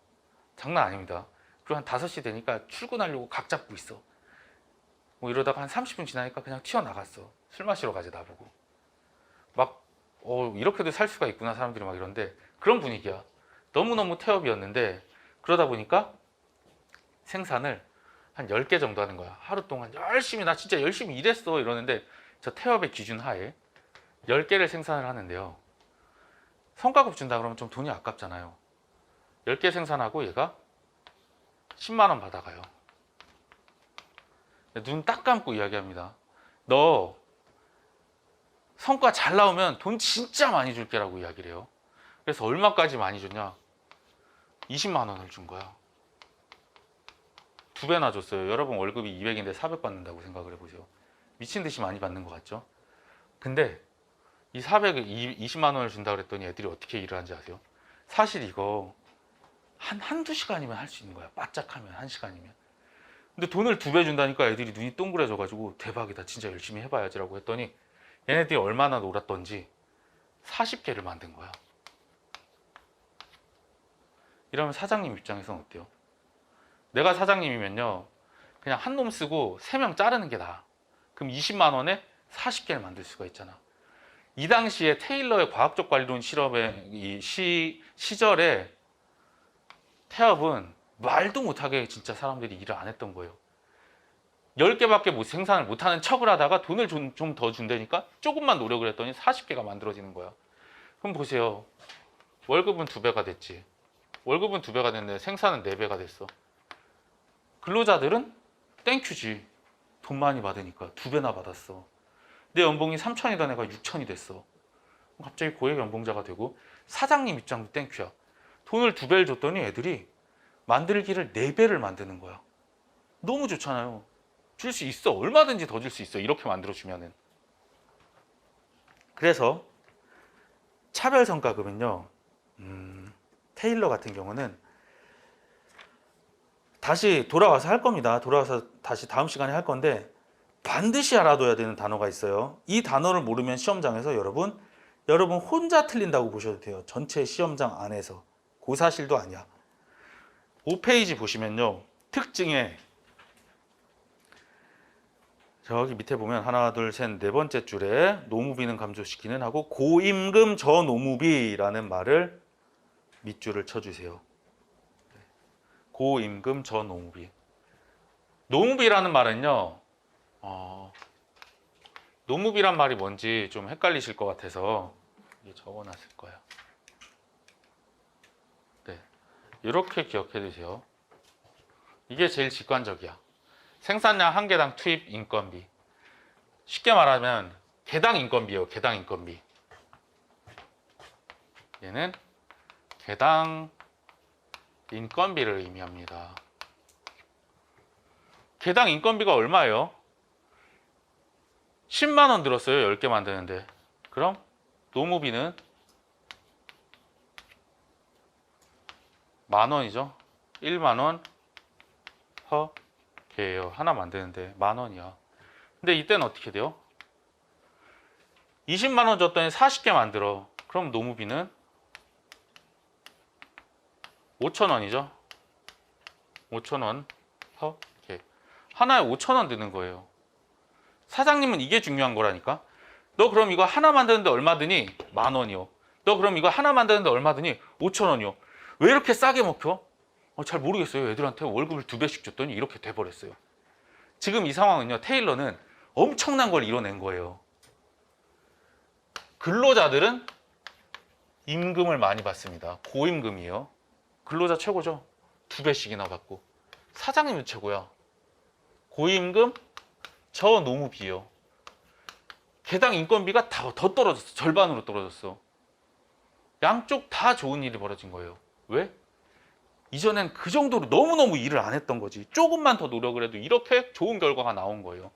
S1: 장난 아닙니다. 그리고 한 5시 되니까 출근하려고 각 잡고 있어. 뭐 이러다가 한 30분 지나니까 그냥 튀어나갔어. 술 마시러 가지 나보고. 막 이렇게도 살 수가 있구나 사람들이 막 이런데 그런 분위기야. 너무너무 태업이었는데 그러다 보니까 생산을 한 10개 정도 하는 거야. 하루 동안 열심히, 나 진짜 열심히 일했어 이러는데 저 태업의 기준 하에 10개를 생산을 하는데요, 성과급 준다 그러면 좀 돈이 아깝잖아요. 10개 생산하고 얘가 10만 원 받아가요. 눈 딱 감고 이야기합니다. 너 성과 잘 나오면 돈 진짜 많이 줄게라고 이야기를 해요. 그래서 얼마까지 많이 줬냐? 20만 원을 준 거야. 2배나 줬어요. 여러분 월급이 200인데 400 받는다고 생각을 해보세요. 미친 듯이 많이 받는 것 같죠? 근데 이 20만 원을 준다 그랬더니 애들이 어떻게 일을 하는지 아세요? 사실 이거 한두 시간이면 할 수 있는 거야. 바짝하면 1시간이면. 근데 돈을 2배 준다니까 애들이 눈이 동그래져가지고 대박이다, 진짜 열심히 해봐야지라고 했더니 얘네들이 얼마나 놀았던지 40개를 만든 거야. 이러면 사장님 입장에서는 어때요? 내가 사장님이면요, 그냥 한 놈 쓰고 3명 자르는 게 나아. 그럼 20만 원에 40개를 만들 수가 있잖아. 이 당시에 테일러의 과학적 관리론 실험의 시절에 태엽은 말도 못하게 진짜 사람들이 일을 안 했던 거예요. 10개밖에 못 생산을 못하는 척을 하다가 돈을 좀 더 준다니까 조금만 노력을 했더니 40개가 만들어지는 거야. 그럼 보세요. 월급은 2배가 됐지. 월급은 2배가 됐는데 생산은 4배가 됐어. 근로자들은 땡큐지. 돈 많이 받으니까 2배나 받았어. 내 연봉이 3천이던 애가 6천이 됐어. 갑자기 고액 연봉자가 되고 사장님 입장도 땡큐야. 돈을 2배를 줬더니 애들이 만들기를 4배를 만드는 거야. 너무 좋잖아요. 줄 수 있어. 얼마든지 더 줄 수 있어. 이렇게 만들어주면은. 그래서 차별성과급은요. 테일러 같은 경우는 다시 돌아와서 할 겁니다. 돌아와서 다시 다음 시간에 할 건데 반드시 알아둬야 되는 단어가 있어요. 이 단어를 모르면 시험장에서 여러분 혼자 틀린다고 보셔도 돼요. 전체 시험장 안에서. 그 사실도 아니야. 5페이지 보시면요. 특징에 저기 밑에 보면 하나, 둘, 셋, 네 번째 줄에 노무비는 감소시키는 하고 고임금 저노무비라는 말을 밑줄을 쳐주세요. 고임금 저노무비. 노무비라는 말은요. 노무비란 말이 뭔지 좀 헷갈리실 것 같아서 적어놨을 거예요. 네, 이렇게 기억해 두세요. 이게 제일 직관적이야. 생산량 한 개당 투입 인건비. 쉽게 말하면 개당 인건비예요. 개당 인건비. 얘는 개당 인건비를 의미합니다. 개당 인건비가 얼마예요? 10만 원 들었어요. 10개 만드는데. 그럼 노무비는 10,000원이죠. 1만 원 퍼 개예요. 하나 만드는데 10,000원이야. 근데 이때는 어떻게 돼요? 20만 원 줬더니 40개 만들어. 그럼 노무비는 5,000원이죠. 5,000원 퍼 개. 하나에 5,000원 드는 거예요. 사장님은 이게 중요한 거라니까. 너 그럼 이거 하나 만드는데 얼마 드니? 10,000원이요. 너 그럼 이거 하나 만드는데 얼마 드니? 5,000원이요. 왜 이렇게 싸게 먹혀? 잘 모르겠어요. 애들한테 월급을 2배씩 줬더니 이렇게 돼버렸어요. 지금 이 상황은요. 테일러는 엄청난 걸 이뤄낸 거예요. 근로자들은 임금을 많이 받습니다. 고임금이에요. 근로자 최고죠. 2배씩이나 받고. 사장님은 최고야. 고임금 저노무비예요. 개당 인건비가 더 떨어졌어. 절반으로 떨어졌어. 양쪽 다 좋은 일이 벌어진 거예요. 왜? 이전엔 그 정도로 너무너무 일을 안 했던 거지. 조금만 더 노력을 해도 이렇게 좋은 결과가 나온 거예요.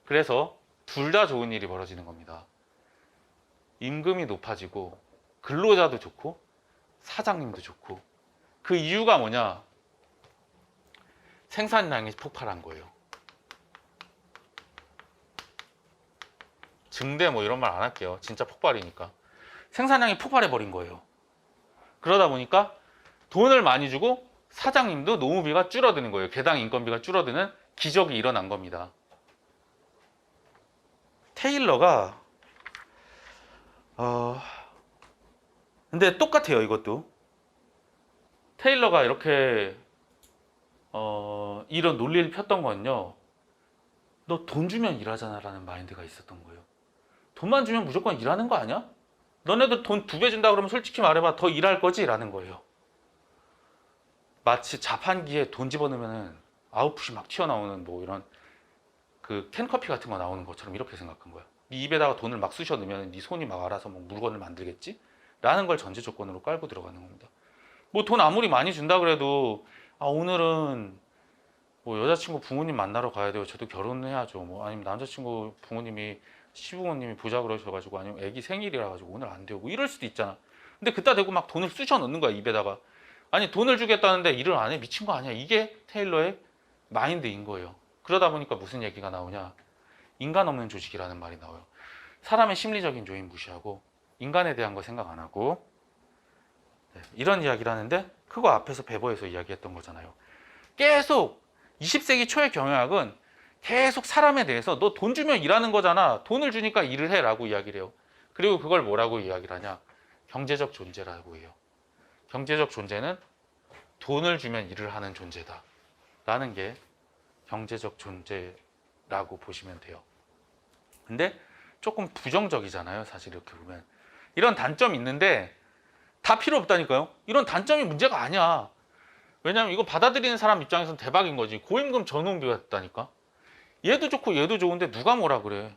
S1: 그래서 둘 다 좋은 일이 벌어지는 겁니다. 임금이 높아지고 근로자도 좋고 사장님도 좋고. 그 이유가 뭐냐? 생산량이 폭발한 거예요. 증대 뭐 이런 말 안 할게요. 진짜 폭발이니까. 생산량이 폭발해버린 거예요. 그러다 보니까 돈을 많이 주고 사장님도 노무비가 줄어드는 거예요. 개당 인건비가 줄어드는 기적이 일어난 겁니다. 테일러가 근데 똑같아요. 이것도 테일러가 이렇게 이런 논리를 폈던 건요. 너 돈 주면 일하잖아 라는 마인드가 있었던 거예요. 돈만 주면 무조건 일하는 거 아니야? 너네들 돈 2배 준다 그러면 솔직히 말해봐. 더 일할 거지? 라는 거예요. 마치 자판기에 돈 집어넣으면 아웃풋이 막 튀어나오는 뭐 이런 그 캔커피 같은 거 나오는 것처럼 이렇게 생각한 거야. 네 입에다가 돈을 막 쑤셔 넣으면 네 손이 막 알아서 뭐 물건을 만들겠지? 라는 걸 전제 조건으로 깔고 들어가는 겁니다. 뭐 돈 아무리 많이 준다 그래도 오늘은 뭐 여자친구 부모님 만나러 가야 돼요. 저도 결혼해야죠. 뭐 아니면 남자친구 부모님이 시부모님이 보자 그러셔가지고 아니면 애기 생일이라 가지고 오늘 안 돼요. 뭐 이럴 수도 있잖아. 근데 그따 대고 막 돈을 쑤셔 넣는 거야 입에다가. 아니 돈을 주겠다는데 일을 안 해? 미친 거 아니야? 이게 테일러의 마인드인 거예요. 그러다 보니까 무슨 얘기가 나오냐? 인간 없는 조직이라는 말이 나와요. 사람의 심리적인 요인 무시하고 인간에 대한 거 생각 안 하고 이런 이야기를 하는데 그거 앞에서 배버에서 이야기했던 거잖아요. 계속 20세기 초의 경영학은 계속 사람에 대해서 너 돈 주면 일하는 거잖아. 돈을 주니까 일을 해라고 이야기를 해요. 그리고 그걸 뭐라고 이야기를 하냐? 경제적 존재라고 해요. 경제적 존재는 돈을 주면 일을 하는 존재다. 라는 게 경제적 존재라고 보시면 돼요. 근데 조금 부정적이잖아요. 사실 이렇게 보면. 이런 단점이 있는데 다 필요 없다니까요. 이런 단점이 문제가 아니야. 왜냐면 이거 받아들이는 사람 입장에서는 대박인 거지. 고임금 전용비가 됐다니까. 얘도 좋고 얘도 좋은데 누가 뭐라 그래.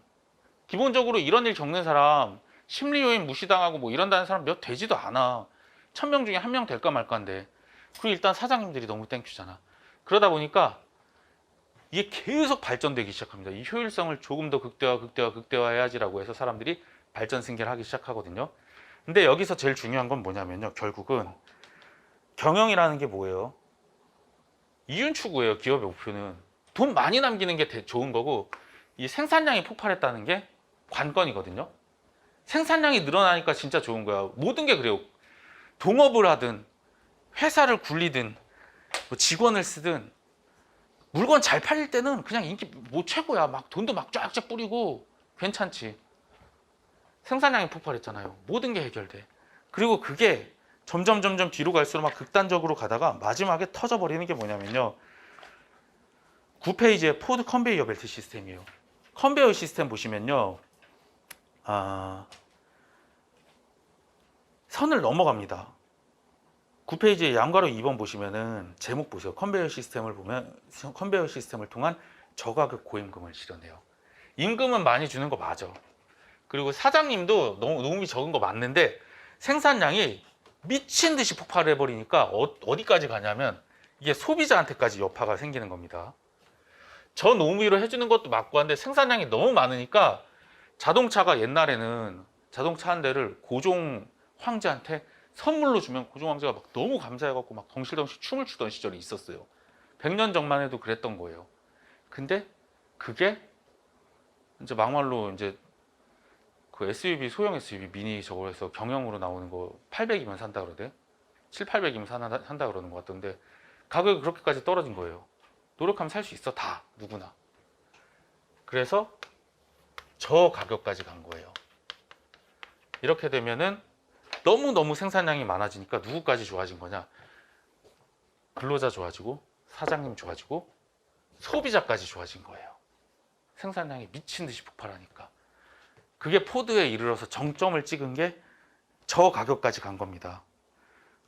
S1: 기본적으로 이런 일 겪는 사람, 심리요인 무시당하고 뭐 이런다는 사람 몇 되지도 않아. 1000명 중에 1명 될까 말까인데. 그리고 일단 사장님들이 너무 땡큐잖아. 그러다 보니까 이게 계속 발전되기 시작합니다. 이 효율성을 조금 더 극대화해야지라고 해서 사람들이 발전 승계를 하기 시작하거든요. 근데 여기서 제일 중요한 건 뭐냐면요. 결국은 경영이라는 게 뭐예요? 이윤 추구예요. 기업의 목표는. 돈 많이 남기는 게 좋은 거고 이 생산량이 폭발했다는 게 관건이거든요. 생산량이 늘어나니까 진짜 좋은 거야. 모든 게 그래요. 동업을 하든 회사를 굴리든 뭐 직원을 쓰든 물건 잘 팔릴 때는 그냥 인기 뭐 최고야. 막 돈도 막 쫙쫙 뿌리고 괜찮지. 생산량이 폭발했잖아요. 모든 게 해결돼. 그리고 그게 점점 뒤로 갈수록 막 극단적으로 가다가 마지막에 터져버리는 게 뭐냐면요. 9페이지에 포드 컨베이어 벨트 시스템이에요. 컨베이어 시스템 보시면요. 선을 넘어갑니다. 9페이지에 양가로 2번 보시면은 제목 보세요. 컨베이어 시스템을 보면 컨베이어 시스템을 통한 저가격 고임금을 실현해요. 임금은 많이 주는 거 맞아. 그리고 사장님도 노무비 적은 거 맞는데 생산량이 미친 듯이 폭발해 버리니까 어디까지 가냐면 이게 소비자한테까지 여파가 생기는 겁니다. 저 노무비로 해주는 것도 맞고 한데 생산량이 너무 많으니까 자동차가 옛날에는 자동차 한 대를 고종 황제한테 선물로 주면 고종 황제가 막 너무 감사해갖고 막 덩실덩실 춤을 추던 시절이 있었어요. 100년 전만 해도 그랬던 거예요. 근데 그게 이제 막말로 이제 그 SUV 소형 SUV 미니 저거 해서 경영으로 나오는 거 800이면 산다 그러대. 7, 800이면 산다 그러는 것 같던데 가격이 그렇게까지 떨어진 거예요. 노력하면 살 수 있어. 다 누구나. 그래서 저 가격까지 간 거예요. 이렇게 되면은 너무 생산량이 많아지니까 누구까지 좋아진 거냐? 근로자 좋아지고 사장님 좋아지고 소비자까지 좋아진 거예요. 생산량이 미친 듯이 폭발하니까. 그게 포드에 이르러서 정점을 찍은 게 저 가격까지 간 겁니다.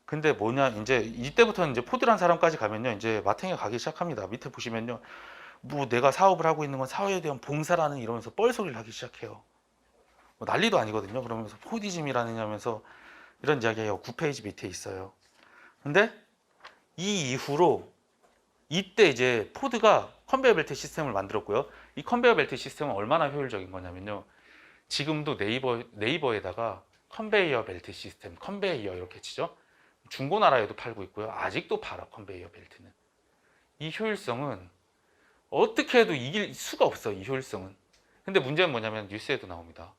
S1: 근데 뭐냐, 이제 이때부터는 이제 포드란 사람까지 가면요, 이제 마탱이가 가기 시작합니다. 밑에 보시면요, 뭐 내가 사업을 하고 있는 건 사회에 대한 봉사라는 이러면서 뻘소리를 하기 시작해요. 뭐 난리도 아니거든요. 그러면서 포디즘이라느냐 하면서 이런 이야기가 9페이지 밑에 있어요. 근데 이 이후로 이때 이제 포드가 컨베이어 벨트 시스템을 만들었고요. 이 컨베이어 벨트 시스템은 얼마나 효율적인 거냐면요. 지금도 네이버에다가 컨베이어 벨트 시스템, 컨베이어 이렇게 치죠. 중고나라에도 팔고 있고요. 아직도 팔아, 컨베이어 벨트는. 이 효율성은 어떻게 해도 이길 수가 없어, 이 효율성은. 근데 문제는 뭐냐면 뉴스에도 나옵니다.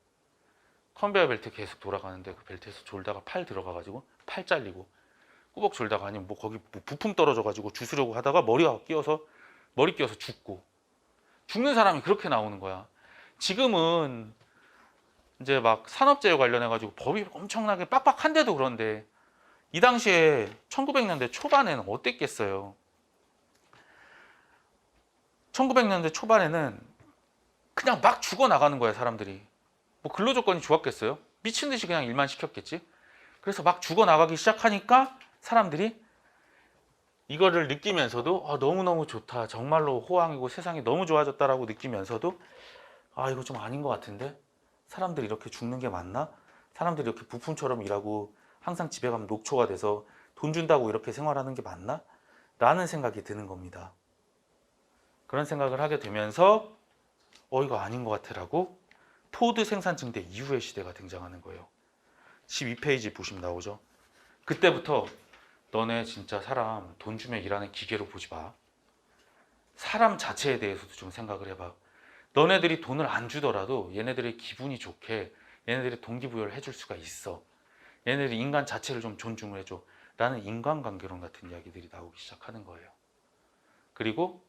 S1: 컨베이어 벨트 계속 돌아가는데 그 벨트에서 졸다가 팔 들어가가지고 팔 잘리고 꾸벅 졸다가 아니면 뭐 거기 뭐 부품 떨어져가지고 주스려고 하다가 머리 끼어서 죽고 죽는 사람이 그렇게 나오는 거야. 지금은 이제 막 산업재해 관련해가지고 법이 엄청나게 빡빡한데도 그런데 이 당시에 1900년대 초반에는 어땠겠어요? 1900년대 초반에는 그냥 막 죽어나가는 거야, 사람들이. 뭐 근로조건이 좋았겠어요? 미친 듯이 그냥 일만 시켰겠지? 그래서 막 죽어나가기 시작하니까 사람들이 이거를 느끼면서도 너무너무 좋다. 정말로 호황이고 세상이 너무 좋아졌다라고 느끼면서도 이거 좀 아닌 것 같은데? 사람들이 이렇게 죽는 게 맞나? 사람들이 이렇게 부품처럼 일하고 항상 집에 가면 녹초가 돼서 돈 준다고 이렇게 생활하는 게 맞나? 라는 생각이 드는 겁니다. 그런 생각을 하게 되면서 이거 아닌 것 같아라고 포드 생산 증대 이후의 시대가 등장하는 거예요. 12페이지 보시면 나오죠. 그때부터 너네 진짜 사람 돈 주면 일하는 기계로 보지 마. 사람 자체에 대해서도 좀 생각을 해봐. 너네들이 돈을 안 주더라도 얘네들의 기분이 좋게 얘네들의 동기부여를 해줄 수가 있어. 얘네들이 인간 자체를 좀 존중을 해줘. 라는 인간관계론 같은 이야기들이 나오기 시작하는 거예요. 그리고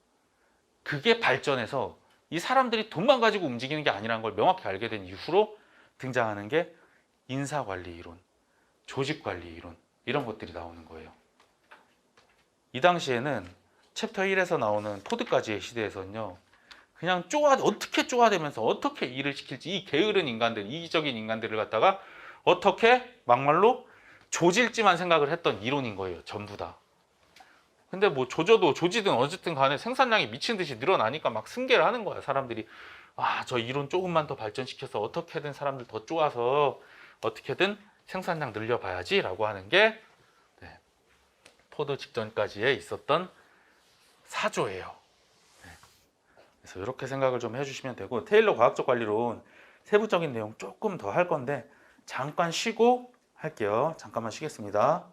S1: 그게 발전해서 이 사람들이 돈만 가지고 움직이는 게 아니라는 걸 명확히 알게 된 이후로 등장하는 게 인사관리 이론, 조직관리 이론 이런 것들이 나오는 거예요. 이 당시에는 챕터 1에서 나오는 포드까지의 시대에서는요. 그냥 어떻게 쪼아대면서 어떻게 일을 시킬지 이 게으른 인간들, 이기적인 인간들을 갖다가 어떻게 막말로 조질지만 생각을 했던 이론인 거예요. 전부 다. 근데 뭐 조지든 어쨌든 간에 생산량이 미친 듯이 늘어나니까 막 승계를 하는 거야. 사람들이 저 이론 조금만 더 발전시켜서 어떻게든 사람들 더 쪼아서 어떻게든 생산량 늘려봐야지 라고 하는 게 포드 직전까지에 있었던 사조예요. 그래서 이렇게 생각을 좀 해주시면 되고, 테일러 과학적 관리론 세부적인 내용 조금 더 할 건데 잠깐 쉬고 할게요. 잠깐만 쉬겠습니다.